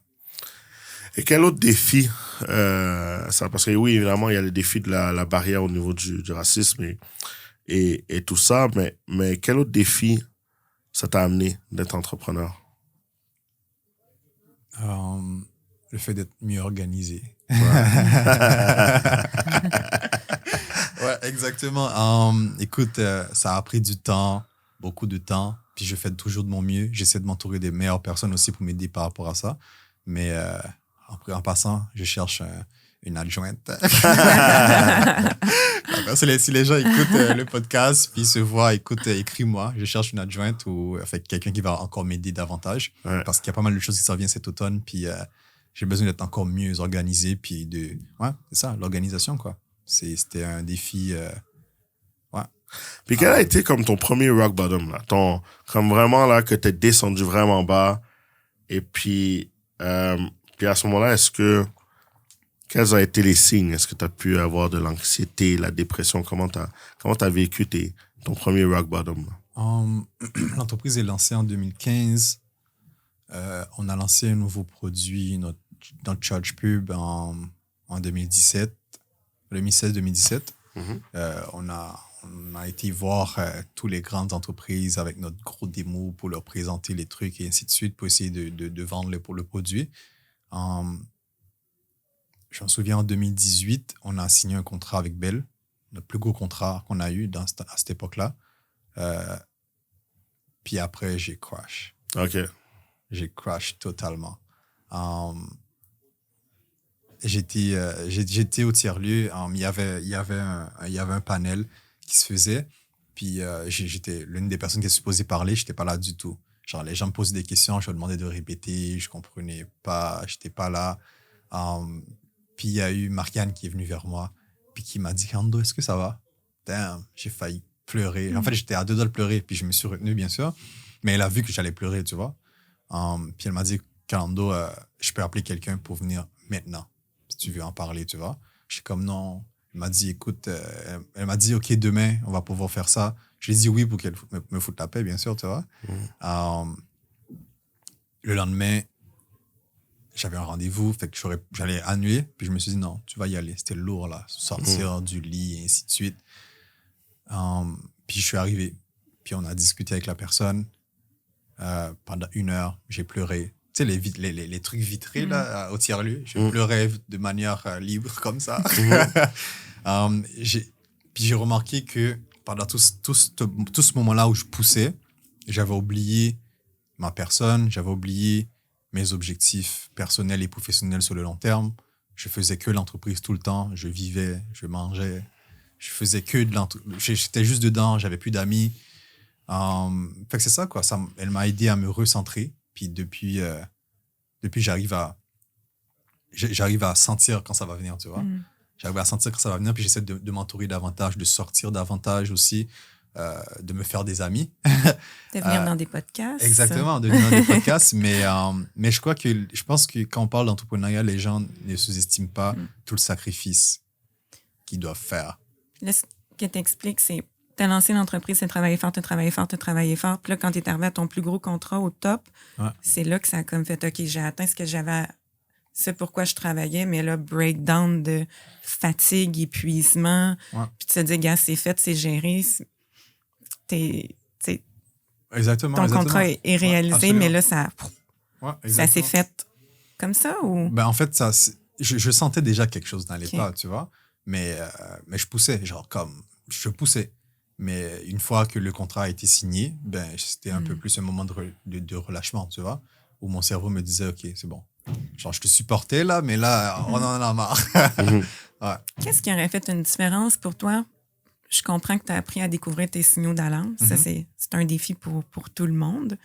Et quel autre défi, parce que oui, évidemment, il y a les défis de la barrière au niveau du racisme et tout ça, mais quel autre défi ça t'a amené d'être entrepreneur?
Le fait d'être mieux organisé.
Ouais,
ouais, exactement. Écoute, ça a pris du temps, beaucoup de temps, puis je fais toujours de mon mieux. J'essaie de m'entourer des meilleures personnes aussi pour m'aider par rapport à ça. Mais en passant, je cherche une adjointe. Si les gens écoutent le podcast, puis se voient, écris-moi. Je cherche une adjointe ou quelqu'un qui va encore m'aider davantage. Ouais. Parce qu'il y a pas mal de choses qui s'en viennent cet automne, puis j'ai besoin d'être encore mieux organisé, puis ouais, c'est ça, l'organisation, quoi. C'était un défi... ouais.
Puis quel a été comme ton premier rock bottom, là? Comme vraiment, là, que t'es descendu vraiment bas, et puis à ce moment-là, quels ont été les signes? Est-ce que tu as pu avoir de l'anxiété, la dépression? Comment t'as vécu ton premier rock bottom?
L'entreprise est lancée en 2015. On a lancé un nouveau produit, notre Charge Pub, en 2017, 2016-2017. On a été voir toutes les grandes entreprises avec notre gros démo pour leur présenter les trucs et ainsi de suite pour essayer de vendre le produit. Je me souviens, en 2018, on a signé un contrat avec Bell, le plus gros contrat qu'on a eu à cette époque-là. Puis après, j'ai crash.
OK.
J'ai crash totalement. J'étais au tiers-lieu. Il y avait un panel qui se faisait. Puis j'étais l'une des personnes qui est supposée parler. Je n'étais pas là du tout. Genre, les gens me posaient des questions. Je leur demandais de répéter. Je ne comprenais pas. Je n'étais pas là. Puis il y a eu Marianne qui est venue vers moi. Puis qui m'a dit, Kando, est-ce que ça va? Damn, j'ai failli pleurer. En fait, j'étais à deux doigts de pleurer. Puis je me suis retenu, bien sûr. Mais elle a vu que j'allais pleurer, tu vois. Puis elle m'a dit, Kando, je peux appeler quelqu'un pour venir maintenant, si tu veux en parler, tu vois. Je suis comme, non. Elle m'a dit, écoute, elle m'a dit, OK, demain, on va pouvoir faire ça. Je lui ai dit oui pour qu'elle me foute la paix, bien sûr, tu vois. Le lendemain, j'avais un rendez-vous, fait que j'allais annuler. Puis je me suis dit, non, tu vas y aller. C'était lourd, là. Sortir du lit, et ainsi de suite. Puis je suis arrivé. Puis on a discuté avec la personne. Pendant 1 heure, j'ai pleuré. Tu sais, les trucs vitrés, là, au tiers-lieu. Je pleurais de manière libre, comme ça. Puis j'ai remarqué que pendant tout ce moment-là où je poussais, j'avais oublié ma personne, j'avais oublié mes objectifs personnels et professionnels sur le long terme. Je faisais que l'entreprise tout le temps. Je vivais, je mangeais. Je faisais que de l'entreprise. J'étais juste dedans, j'avais plus d'amis. Fait que c'est ça, quoi. Elle m'a aidé à me recentrer. Puis depuis j'arrive à sentir quand ça va venir, tu vois. J'arrive à sentir quand ça va venir, puis j'essaie de m'entourer davantage, de sortir davantage aussi, de me faire des amis.
De venir dans des podcasts.
Exactement, de venir dans des podcasts. Mais je pense que quand on parle d'entrepreneuriat, les gens ne sous-estiment pas tout le sacrifice qu'ils doivent faire.
Là, ce que tu expliques, c'est tu as lancé l'entreprise, tu as travaillé fort, tu as travaillé fort, tu as travaillé fort. Puis là, quand tu es arrivé à ton plus gros contrat au top, c'est là que ça a comme fait, OK, j'ai atteint ce que j'avais, c'est pourquoi je travaillais, mais là, breakdown de fatigue, épuisement. Puis tu te dis, gars, c'est fait, c'est géré.
Exactement.
Ton contrat est réalisé, mais là, ça s'est fait comme ça ou?
Ben, en fait, je sentais déjà quelque chose dans les pas, tu vois. Mais je poussais, genre comme, je poussais. Mais une fois que le contrat a été signé, ben, c'était un peu plus un moment de relâchement, tu vois, où mon cerveau me disait, OK, c'est bon. Genre, je te supportais, là, mais là, on en a marre.
Qu'est-ce qui aurait fait une différence pour toi? Je comprends que tu as appris à découvrir tes signaux d'alarme. Ça, c'est un défi pour tout le monde.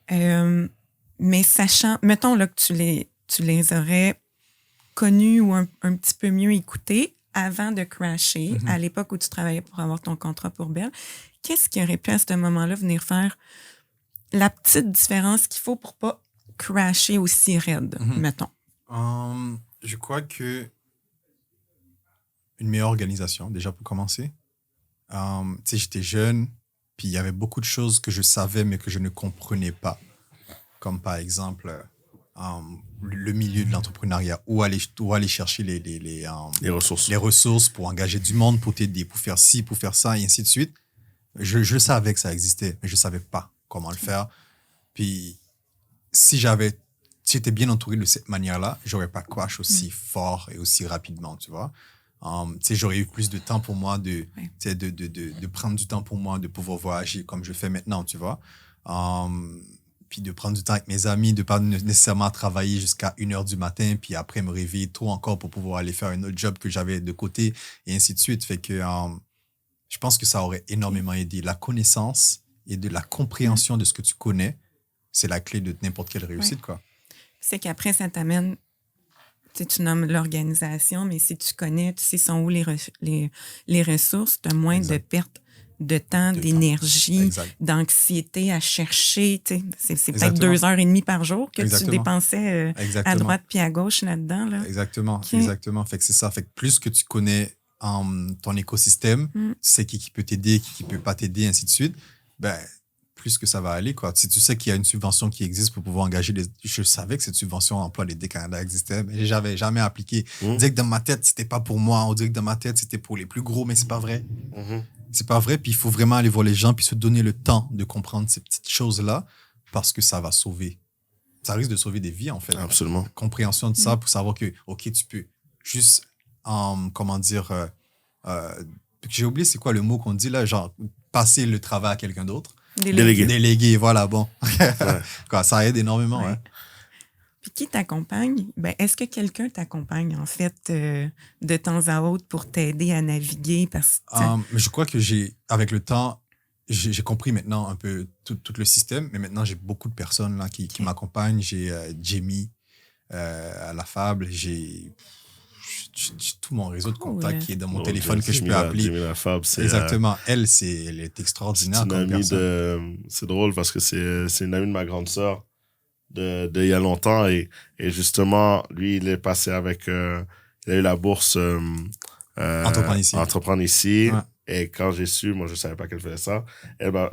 Mais sachant, mettons là, que tu les aurais connus ou un petit peu mieux écoutés avant de crasher, à l'époque où tu travaillais pour avoir ton contrat pour Bell, qu'est-ce qui aurait pu à ce moment-là venir faire la petite différence qu'il faut pour pas crasher aussi raide, mettons?
Je crois que une meilleure organisation, déjà pour commencer. Tu sais, j'étais jeune, puis il y avait beaucoup de choses que je savais, mais que je ne comprenais pas. Comme par exemple, le milieu de l'entrepreneuriat, où aller chercher les ressources pour engager du monde, pour t'aider, pour faire ci, pour faire ça, et ainsi de suite. Je savais que ça existait, mais je ne savais pas comment le faire. Puis, si j'étais bien entouré de cette manière-là, je n'aurais pas crash aussi fort et aussi rapidement, tu vois. J'aurais eu plus de temps pour moi, de prendre du temps pour moi, de pouvoir voyager comme je fais maintenant, tu vois. Puis de prendre du temps avec mes amis, de pas nécessairement travailler jusqu'à 1h du matin, puis après me réveiller tôt encore pour pouvoir aller faire un autre job que j'avais de côté, et ainsi de suite. Fait que je pense que ça aurait énormément aidé. La connaissance et de la compréhension de ce que tu connais, c'est la clé de n'importe quelle réussite, quoi.
C'est qu'après, ça t'amène, tu nommes l'organisation, mais si tu connais, tu sais sont où les ressources, tu as moins de pertes de temps,
De temps.
d'énergie,
Exact.
d'anxiété à chercher. Tu sais, c'est peut-être
Exactement.
2 heures et demie par jour que
Exactement.
tu dépensais à
Exactement.
droite puis à gauche là-dedans. Là.
Exactement,
Ok.
exactement. Fait que c'est ça. Fait que plus que tu connais ton écosystème,
Mm.
tu sais qui peut t'aider, qui peut pas t'aider, ainsi de suite, ben, plus que ça va aller, quoi. Si tu sais qu'il y a une subvention qui existe pour pouvoir engager des... Je savais que cette subvention emploi l'Aide Canada existait, mais j'avais jamais appliqué. On dirait que dans ma tête, c'était pas pour moi. On dirait que dans ma tête, c'était pour les plus gros, mais c'est pas vrai. C'est pas vrai, puis il faut vraiment aller voir les gens, puis se donner le temps de comprendre ces petites choses-là, parce que ça va sauver. Ça risque de sauver des vies, en fait.
Absolument.
La compréhension de ça pour savoir que, OK, tu peux juste, comment dire, j'ai oublié c'est quoi le mot qu'on dit là, genre passer le travail à quelqu'un d'autre.
Délégué.
Délégué, voilà, bon.
Ouais.
Quoi, ça aide énormément, ouais.
Puis qui t'accompagne? Ben, est-ce que quelqu'un t'accompagne, en fait, de temps à autre pour t'aider à naviguer? Parce que
Je crois que avec le temps, j'ai compris maintenant un peu tout le système, mais maintenant j'ai beaucoup de personnes là, qui m'accompagnent. J'ai Jamie à la Fable, j'ai tout mon réseau de contacts qui est dans mon téléphone que je peux appeler.
Jimmy Lafable, c'est
Exactement. Elle est extraordinaire
une
comme
amie
personne.
c'est drôle parce que c'est une amie de ma grande sœur de il y a longtemps et justement lui il est passé avec il a eu la bourse Entreprendre ici.
Ouais.
Et quand j'ai su, moi je savais pas qu'elle faisait ça, elle m'a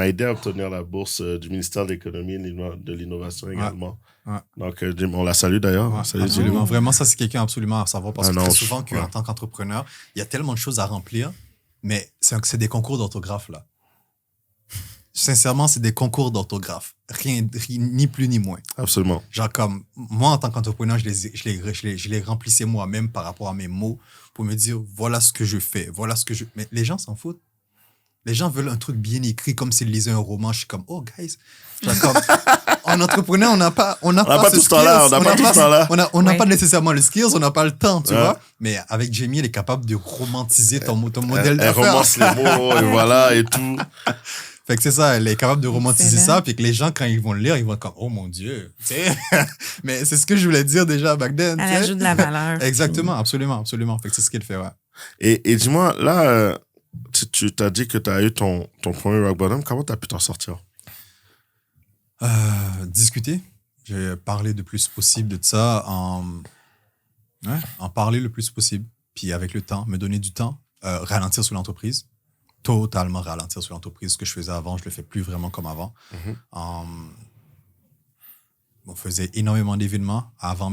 aidé à obtenir la bourse du ministère de l'économie et de l'innovation également.
Ouais.
Donc on la salue d'ailleurs.
Ouais,
Salut,
absolument.
Jimmy.
Vraiment, ça, c'est quelqu'un absolument à savoir parce que
non,
très souvent,
ouais.
en tant qu'entrepreneur, il y a tellement de choses à remplir, mais c'est des concours d'orthographe, là. Sincèrement, c'est des concours d'orthographe. Rien, ni plus ni moins.
Absolument.
Genre, comme moi, en tant qu'entrepreneur, je les remplissais moi-même par rapport à mes mots pour me dire, voilà ce que je fais, voilà ce que je... Mais les gens s'en foutent. Les gens veulent un truc bien écrit, comme s'ils lisaient un roman. Je suis comme, oh, guys. Genre, comme, en entrepreneur, on n'a pas
tout ce temps-là.
On n'a
Ouais.
pas nécessairement le skills, on n'a pas le temps, tu
Ouais.
vois. Mais avec Jamie, elle est capable de romantiser ton modèle
Elle
d'affaires.
romance les mots et voilà et tout.
Fait que c'est ça, elle est capable de romantiser
Excellent.
ça, puis que les gens, quand ils vont le lire, ils vont être comme, oh mon Dieu. Tu sais? Mais c'est ce que je voulais dire déjà back then. tu
elle
sais.
ajoute de la valeur.
Exactement, absolument, absolument. Fait que c'est ce qu'elle fait, ouais.
Et dis-moi, là, tu t'as dit que tu as eu ton premier rock bottom. Comment tu as pu t'en sortir?
Discuter. J'ai parlé le plus possible de ça, en parler le plus possible. Puis avec le temps, me donner du temps, ralentir sur l'entreprise. Totalement ralentir sur l'entreprise. Ce que je faisais avant, je le fais plus vraiment comme avant. On faisait énormément d'événements. Avant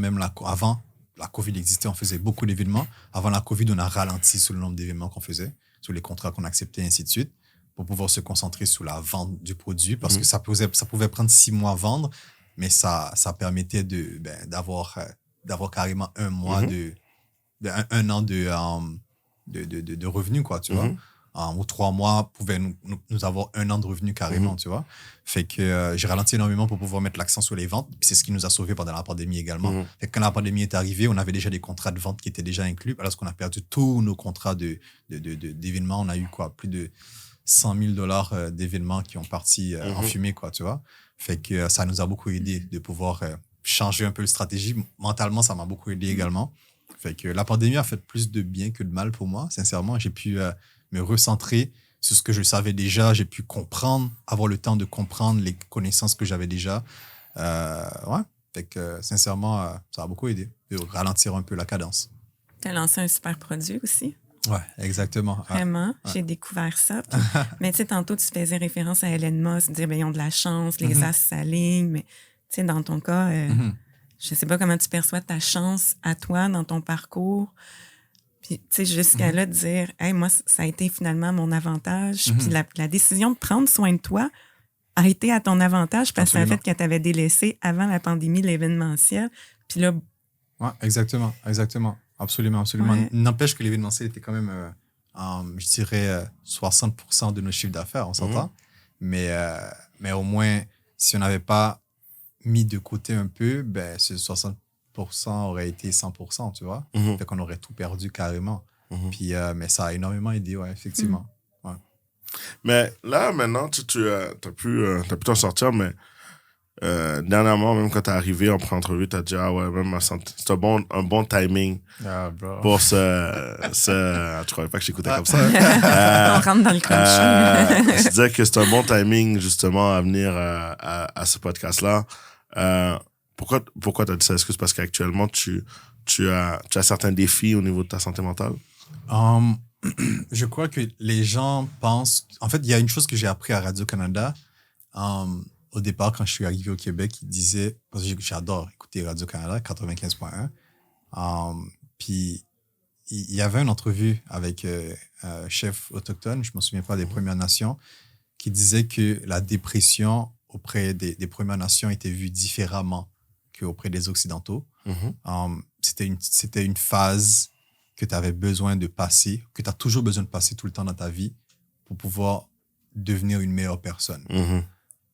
la COVID existait, on faisait beaucoup d'événements. Avant la COVID, on a ralenti sur le nombre d'événements qu'on faisait, sur les contrats qu'on acceptait, et ainsi de suite, pour pouvoir se concentrer sur la vente du produit, parce que ça pouvait prendre 6 mois à vendre, mais ça permettait d'avoir carrément un mois un an de revenus, quoi, tu vois. Ou 3 mois pouvaient nous avoir 1 an de revenus carrément, tu vois. Fait que j'ai ralenti énormément pour pouvoir mettre l'accent sur les ventes. Puis c'est ce qui nous a sauvés pendant la pandémie également. Fait que quand la pandémie est arrivée, on avait déjà des contrats de vente qui étaient déjà inclus. Alors qu'on a perdu tous nos contrats d'événements. On a eu plus de 100 000 $ d'événements qui ont parti en fumée, quoi, tu vois. Fait que ça nous a beaucoup aidé de pouvoir changer un peu de stratégie. Mentalement, ça m'a beaucoup aidé également. Fait que la pandémie a fait plus de bien que de mal pour moi, sincèrement. J'ai pu me recentrer sur ce que je savais déjà. J'ai pu comprendre, avoir le temps de comprendre les connaissances que j'avais déjà. Ouais. Fait que, sincèrement, ça a beaucoup aidé de ralentir un peu la cadence.
Tu as lancé un super produit aussi.
Ouais, exactement.
Vraiment, j'ai découvert ça. Puis, mais tu sais, tantôt, tu faisais référence à Elon Musk, dire, ben, ils ont de la chance, les as s'alignent. Mais tu sais, dans ton cas, je sais pas comment tu perçois ta chance à toi dans ton parcours. Puis, tu sais, jusqu'à là, de dire, hey, moi, ça a été finalement mon avantage. Puis la décision de prendre soin de toi a été à ton avantage parce que ça a fait que tu avais délaissé avant la pandémie l'événementiel. Puis là...
Ouais, exactement. Absolument.
Ouais.
N'empêche que l'événementiel était quand même, je dirais, 60% de nos chiffres d'affaires, on s'entend. Mais au moins, si on n'avait pas mis de côté un peu, ben, ce 60% aurait été 100%, tu vois. Fait qu'on aurait tout perdu carrément. Puis, mais ça a énormément aidé, ouais, effectivement. Ouais.
Mais là, maintenant, tu as pu t'en sortir, mais dernièrement, même quand t'es arrivé en pré-entrevue, t'as dit, ah ouais, même c'est un bon timing pour tu croyais pas que j'écoutais comme ça.
On rentre dans le crunch.
Je disais que c'est un bon timing, justement, à venir à ce podcast-là. Pourquoi t'as dit ça? Est-ce que c'est parce qu'actuellement, tu as certains défis au niveau de ta santé mentale?
Je crois que les gens pensent... En fait, il y a une chose que j'ai appris à Radio-Canada. Au départ, quand je suis arrivé au Québec, ils disaient... Parce que j'adore écouter Radio-Canada, 95.1. Puis, il y avait une entrevue avec un chef autochtone, je ne me souviens pas, des Premières Nations, qui disait que la dépression auprès des Premières Nations était vue différemment qu'auprès des Occidentaux. C'était une phase que tu avais besoin de passer, que tu as toujours besoin de passer tout le temps dans ta vie pour pouvoir devenir une meilleure personne.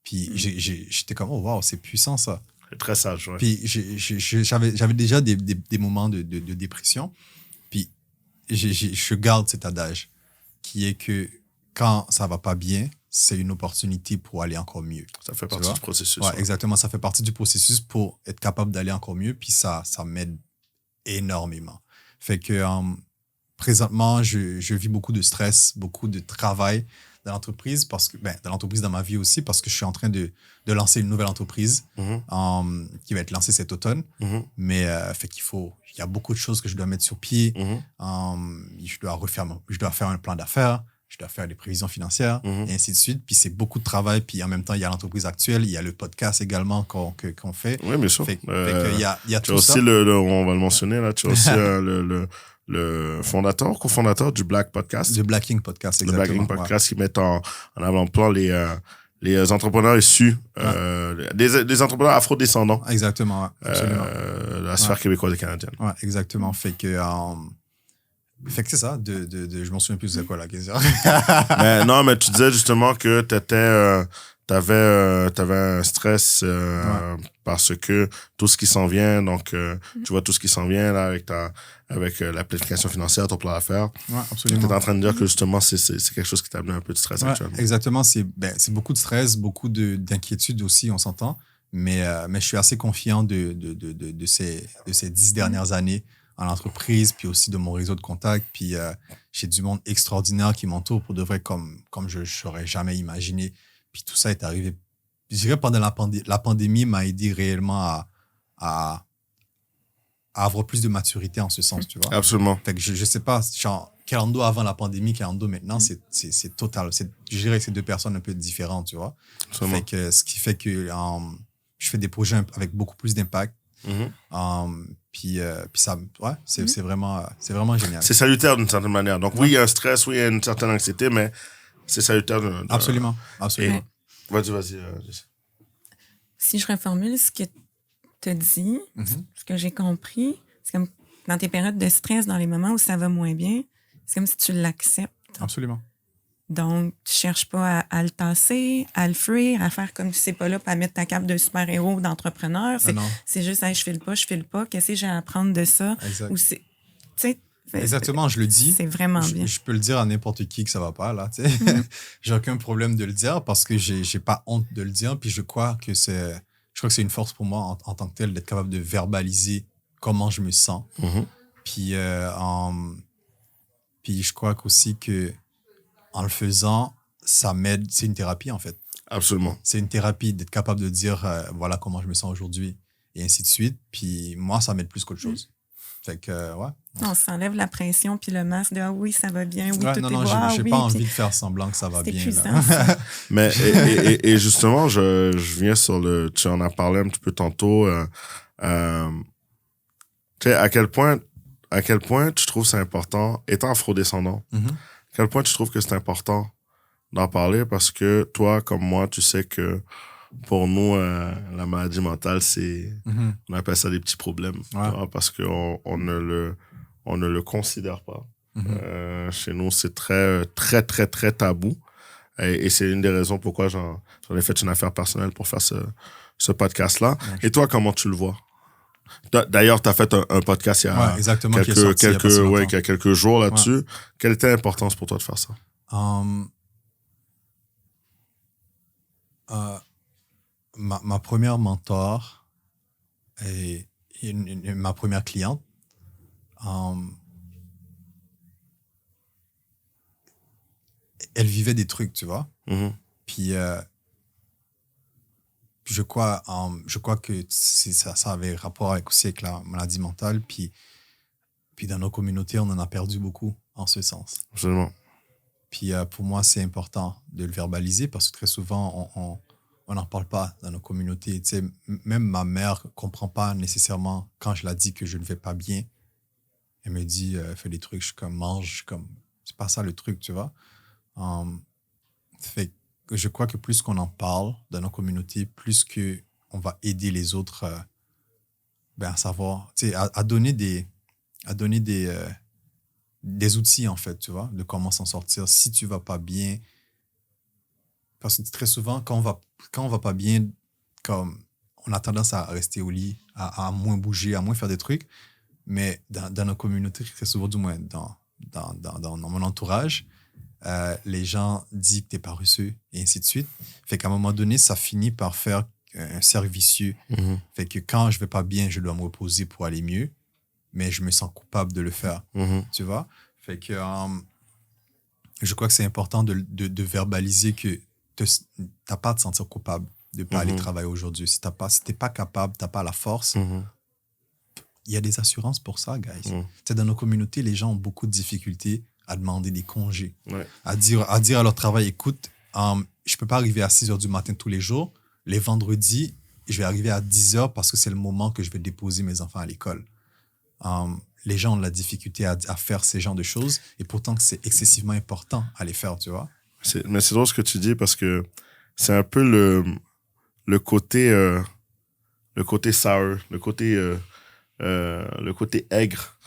Puis j'étais comme, oh wow, c'est puissant ça.
C'est très sage, ouais.
Puis j'avais déjà des moments de dépression. Puis je garde cet adage qui est que quand ça va pas bien, c'est une opportunité pour aller encore mieux.
Ça fait partie du processus.
Ouais, exactement. Ça fait partie du processus pour être capable d'aller encore mieux. Puis ça m'aide énormément. Fait que présentement, je vis beaucoup de stress, beaucoup de travail dans l'entreprise, dans l'entreprise, dans ma vie aussi, parce que je suis en train de lancer une nouvelle entreprise qui va être lancée cet automne. Mais fait il y a beaucoup de choses que je dois mettre sur pied. Je dois faire un plan d'affaires, je dois faire des prévisions financières, et ainsi de suite. Puis c'est beaucoup de travail. Puis en même temps, il y a l'entreprise actuelle, il y a le podcast également qu'on fait.
Oui, bien sûr.
Fait qu'il y a tout ça.
Tu as aussi on va le mentionner, là, tu as aussi le cofondateur du Black Podcast.
Du Blacking Podcast, exactement.
Le Blacking Podcast qui met en avant-plan les entrepreneurs issus, des entrepreneurs afro-descendants.
Exactement, absolument.
De la sphère québécoise et canadienne. Ouais,
exactement. Fait que c'est ça, je m'en souviens plus c'est quoi la question.
mais tu disais justement que t'avais un stress parce que tout ce qui s'en vient, donc tu vois tout ce qui s'en vient là avec la planification financière, ton plan d'affaires.
Ouais, absolument.
Tu es en train de dire que justement c'est quelque chose qui t'a amené un peu de stress actuellement.
Exactement, c'est beaucoup de stress, beaucoup d'inquiétude aussi, on s'entend, mais je suis assez confiant de ces 10 dernières années en entreprise, puis aussi de mon réseau de contacts, puis j'ai du monde extraordinaire qui m'entoure pour de vrai comme je n'aurais jamais imaginé. Puis tout ça est arrivé, je dirais, pendant la pandémie m'a aidé réellement à avoir plus de maturité en ce sens, tu vois.
Absolument.
Fait que je sais pas, genre, Calando avant la pandémie, Calando maintenant, c'est total. Je dirais que c'est deux personnes un peu différentes, tu vois.
Absolument.
Fait que, ce qui fait que je fais des projets avec beaucoup plus d'impact. Puis ça, c'est vraiment génial.
C'est salutaire d'une certaine manière. Donc oui, il y a un stress, oui, il y a une certaine anxiété, mais c'est salutaire.
Absolument.
Vas-y.
Si je reformule ce que tu as dit, ce que j'ai compris, c'est comme dans tes périodes de stress, dans les moments où ça va moins bien, c'est comme si tu l'acceptes.
Absolument.
Donc, tu cherches pas à le tasser, à le fuir, à faire comme si c'est pas là, pour mettre ta cape de super-héros d'entrepreneur. C'est juste, hey, je file pas, qu'est-ce que j'ai à apprendre de ça?
Exact.
Ou c'est,
exactement, je le dis.
C'est vraiment bien.
Je peux le dire à n'importe qui que ça va pas, là, tu sais. J'ai aucun problème de le dire parce que j'ai pas honte de le dire, puis je crois que c'est une force pour moi en tant que tel d'être capable de verbaliser comment je me sens. Puis, puis je crois aussi que en le faisant, ça m'aide. C'est une thérapie, en fait.
Absolument.
C'est une thérapie d'être capable de dire voilà comment je me sens aujourd'hui et ainsi de suite. Puis moi, ça m'aide plus qu'autre chose. Fait que, ouais.
On s'enlève la pression puis le masque de ah oui, ça va bien, oui, tout est beau.
Non, j'ai pas envie de faire semblant que ça va bien.
Puissant,
mais et justement, je viens sur tu en as parlé un petit peu tantôt. Tu sais, à quel point tu trouves c'est important, étant afro-descendant, à quel point tu trouves que c'est important d'en parler parce que toi, comme moi, tu sais que pour nous, la maladie mentale, on appelle ça des petits problèmes. Parce qu'on ne le considère pas. Chez nous, c'est très, très, très, très tabou. Et c'est une des raisons pourquoi j'en ai fait une affaire personnelle pour faire ce podcast-là. Et toi, comment tu le vois? D'ailleurs, tu as fait un podcast il y a quelques jours là-dessus. Quelle était l'importance pour toi de faire ça?
ma première mentor et ma première cliente, elle vivait des trucs, tu vois. Puis je crois que ça avait rapport aussi avec la maladie mentale. Puis dans nos communautés, on en a perdu beaucoup en ce sens.
Absolument.
Puis pour moi, c'est important de le verbaliser parce que très souvent, on n'en parle pas dans nos communautés. Tu sais, même ma mère ne comprend pas nécessairement quand je la dis que je ne vais pas bien. Elle me dit, fais des trucs, je suis comme mange, je suis comme, c'est pas ça le truc, tu vois. Fait que je crois que plus qu'on en parle dans nos communautés, plus qu'on va aider les autres à savoir, tu sais, à donner des outils, en fait, tu vois, de comment s'en sortir. Si tu vas pas bien, parce que très souvent, quand on va pas bien, comme on a tendance à rester au lit, à moins bouger, à moins faire des trucs. Mais dans nos communautés, très souvent, du moins dans mon entourage, les gens disent que t'es paresseux et ainsi de suite. Fait qu'à un moment donné, ça finit par faire un cercle vicieux. Fait que quand je vais pas bien, je dois me reposer pour aller mieux, mais je me sens coupable de le faire. Tu vois? Fait que je crois que c'est important de verbaliser que t'as pas à te sentir coupable de pas aller travailler aujourd'hui. Si t'es pas capable, t'as pas la force, il y a des assurances pour ça, guys. Tu sais, dans nos communautés, les gens ont beaucoup de difficultés à demander des congés. À dire à leur travail, écoute, je peux pas arriver à 6 heures du matin tous les jours. Les vendredis, je vais arriver à 10 heures parce que c'est le moment que je vais déposer mes enfants à l'école. Les gens ont de la difficulté à faire ces genres de choses et pourtant que c'est excessivement important à les faire, tu vois.
Mais c'est drôle ce que tu dis parce que c'est un peu le côté sour, le côté aigre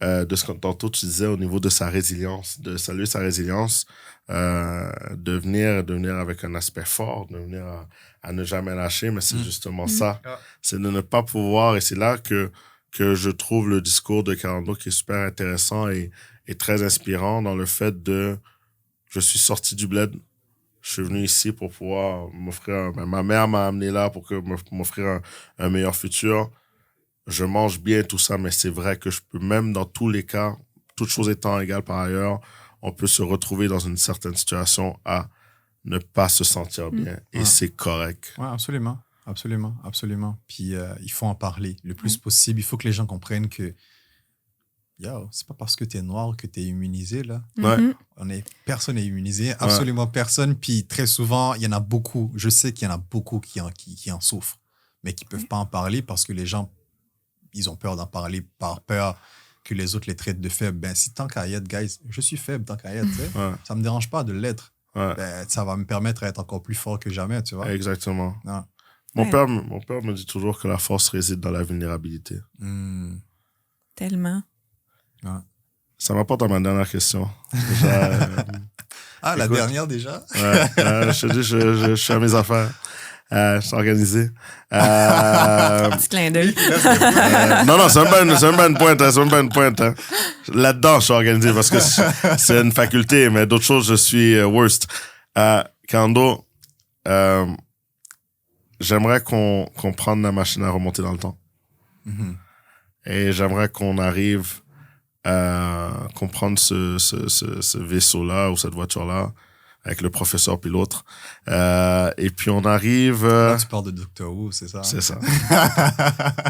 de ce que tantôt tu disais au niveau de sa résilience, de saluer sa résilience, de venir avec un aspect fort, de venir à ne jamais lâcher, mais c'est justement ça. C'est de ne pas pouvoir, et c'est là que je trouve le discours de Carando qui est super intéressant et très inspirant dans le fait de je suis sorti du bled, je suis venu ici pour pouvoir m'offrir, ma mère m'a amené là pour m'offrir un meilleur futur. Je mange bien tout ça, mais c'est vrai que je peux même dans tous les cas, toutes choses étant égales par ailleurs, on peut se retrouver dans une certaine situation à ne pas se sentir bien et c'est correct.
Ouais, absolument. Absolument, absolument. Puis il faut en parler le plus possible. Il faut que les gens comprennent que c'est pas parce que t'es noir que t'es immunisé, là. Personne n'est immunisé, absolument personne. Puis très souvent, il y en a beaucoup, je sais qu'il y en a beaucoup qui en souffrent, mais qui peuvent pas en parler parce que les gens, ils ont peur d'en parler par peur que les autres les traitent de faibles. Ben, si tant qu'à y être, guys, je suis faible tant qu'à y être, tu sais. Ça me dérange pas de l'être. Ben, ça va me permettre d'être encore plus fort que jamais, tu vois.
Exactement. Mon père me dit toujours que la force réside dans la vulnérabilité.
Tellement.
Ça m'apporte à ma dernière question.
La dernière déjà?
Je te dis, je suis à mes affaires. Je suis organisé.
Petit clin d'œil.
Non, c'est même pas une pointe. C'est même pas une pointe. Là-dedans, je suis organisé parce que c'est une faculté, mais d'autres choses, je suis worst. Kando, j'aimerais qu'on prenne la machine à remonter dans le temps. Et j'aimerais qu'on arrive à comprendre ce vaisseau-là ou cette voiture-là avec le professeur puis l'autre. Et puis on arrive...
Là, tu parles de Doctor Who, c'est ça?
C'est ça.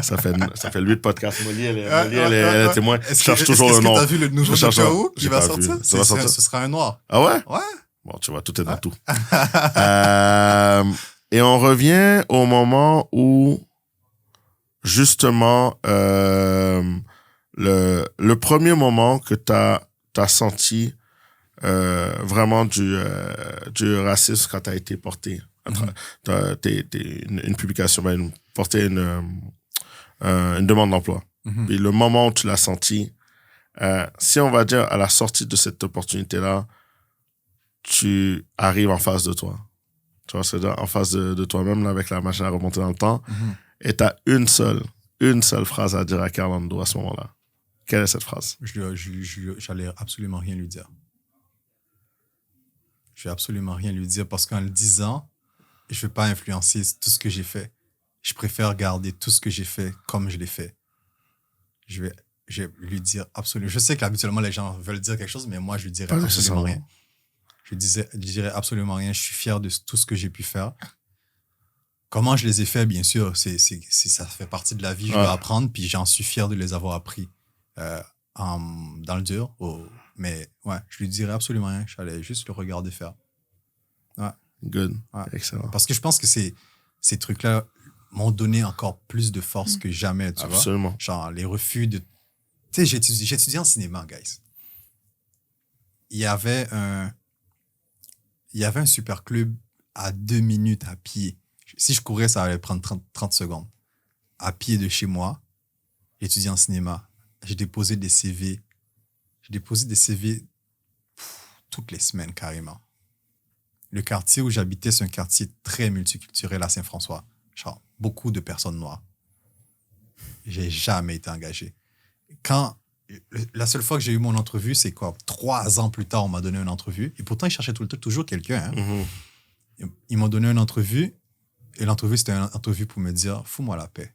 ça fait 8 podcasts. Molly, elle est témoin. Je cherche toujours le nom.
Est-ce que t'as vu le nouveau Doctor Who qui va sortir?
Ce
sera un noir.
Ah ouais?
Ouais.
Bon, tu vois, tout est dans tout. Et on revient au moment où, justement, le premier moment que t'as senti vraiment du racisme quand t'as été porté. Une publication, porté une demande d'emploi. Puis le moment où tu l'as senti, si on va dire à la sortie de cette opportunité-là, tu arrives en face de toi. Tu vois, c'est-à-dire en face de toi-même, là, avec la machine à remonter dans le temps, et t'as une seule phrase à dire à Carlando à ce moment-là. Quelle est cette phrase?
J'allais absolument rien lui dire. Je vais absolument rien lui dire parce qu'en le disant, je veux pas influencer tout ce que j'ai fait. Je préfère garder tout ce que j'ai fait comme je l'ai fait. Je vais lui dire absolument. Je sais qu'habituellement, les gens veulent dire quelque chose, mais moi, je lui dirais absolument rien. Je dirais absolument rien. Je suis fier de tout ce que j'ai pu faire. Comment je les ai faits, bien sûr, ça fait partie de la vie. Je dois apprendre, puis j'en suis fier de les avoir appris dans le dur. Mais ouais, je lui dirais absolument rien. J'allais juste le regarder faire. Ouais.
Good.
Ouais.
Excellent.
Parce que je pense que ces trucs-là m'ont donné encore plus de force que jamais, tu vois.
Absolument.
Genre, les refus de... Tu sais, j'étudiais en cinéma, guys. Il y avait un super club à 2 minutes à pied. Si je courais, ça allait prendre 30 secondes. À pied de chez moi, j'étudiais en cinéma. J'ai déposé des CV. Toutes les semaines, carrément. Le quartier où j'habitais, c'est un quartier très multiculturel à Saint-François. Genre, beaucoup de personnes noires. J'ai jamais été engagé. La seule fois que j'ai eu mon entrevue, c'est quoi? 3 ans plus tard, on m'a donné une entrevue. Et pourtant, ils cherchaient toujours quelqu'un. Hein?
Mm-hmm.
Ils m'ont donné une entrevue. Et l'entrevue, c'était une entrevue pour me dire, fous-moi la paix.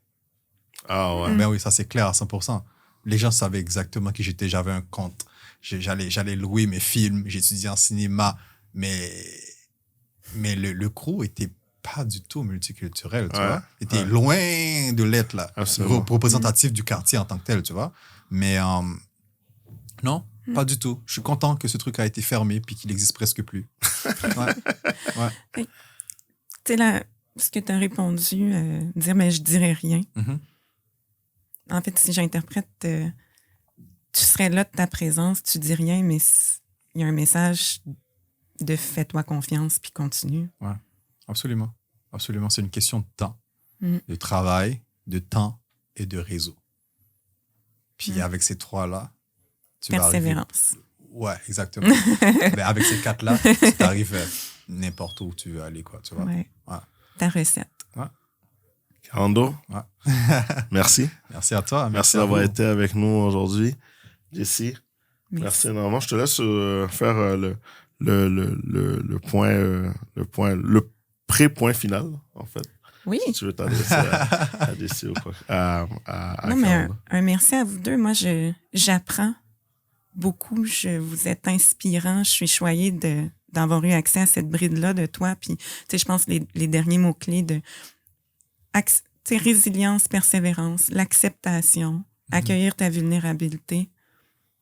Ah ouais.
Ben oui, ça c'est clair à 100%. Les gens savaient exactement qui j'étais. J'avais un compte. J'allais louer mes films. J'étudiais en cinéma. Mais le crew était pas du tout multiculturel, tu vois. Était loin de l'être, là. Représentatif du quartier en tant que tel, tu vois. Mais non, pas du tout. Je suis content que ce truc a été fermé puis qu'il n'existe presque plus.
Tu sais, là, ce que tu as répondu, dire, mais je dirais rien.
Mm-hmm.
En fait, si j'interprète, tu serais là de ta présence, tu dis rien, mais il y a un message de fais-toi confiance puis continue.
Ouais, absolument. Absolument. C'est une question de temps, de travail, de temps et de réseau. Puis avec ces 3-là, tu vas arriver...
Persévérance.
Ouais, exactement. Ben, avec ces 4-là, tu arrives n'importe où tu veux aller, quoi, tu vois.
Ouais. Ta recette.
Ouais.
Carando, merci.
Merci à toi.
Merci d'avoir été avec nous aujourd'hui. Jessie, merci énormément. Je te laisse faire le pré-point final, en fait.
Oui.
Si tu veux t'adresser à Jessie ou quoi.
Non, mais un merci à vous deux. Moi, j'apprends beaucoup. Vous êtes inspirants. Je suis choyée d'avoir eu accès à cette bride-là de toi. Puis, tu sais, je pense les derniers mots-clés de résilience, persévérance, l'acceptation, accueillir ta vulnérabilité,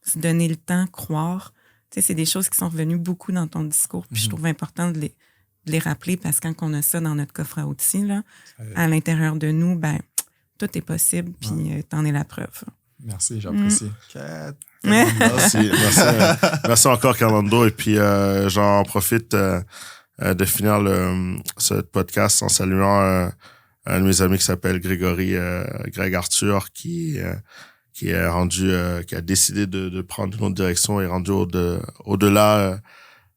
se donner le temps, croire. Tu sais, c'est des choses qui sont revenues beaucoup dans ton discours. Puis je trouve important de les rappeler parce que quand on a ça dans notre coffre à outils, là, à l'intérieur de nous, ben, tout est possible. Puis t'en es la preuve.
Merci, j'apprécie.
Merci encore, Carlando. Et puis, j'en profite de finir ce podcast en saluant un de mes amis qui s'appelle Greg Arthur, qui est rendu, qui a décidé de prendre une autre direction et rendu au-delà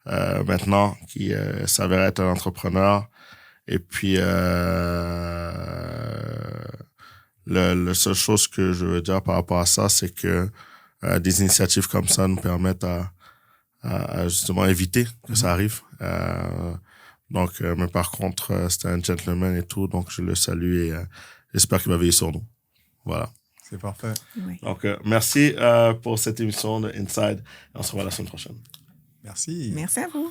maintenant, qui s'avère être un entrepreneur. Et puis, la seule chose que je veux dire par rapport à ça, c'est que des initiatives comme ça nous permettent à justement éviter que ça arrive. Donc, mais par contre, c'était un gentleman et tout, donc je le salue et j'espère qu'il va veiller sur nous. Voilà.
C'est parfait.
Oui.
Donc, merci pour cette émission de Inside. On se revoit la semaine prochaine.
Merci.
Merci à vous.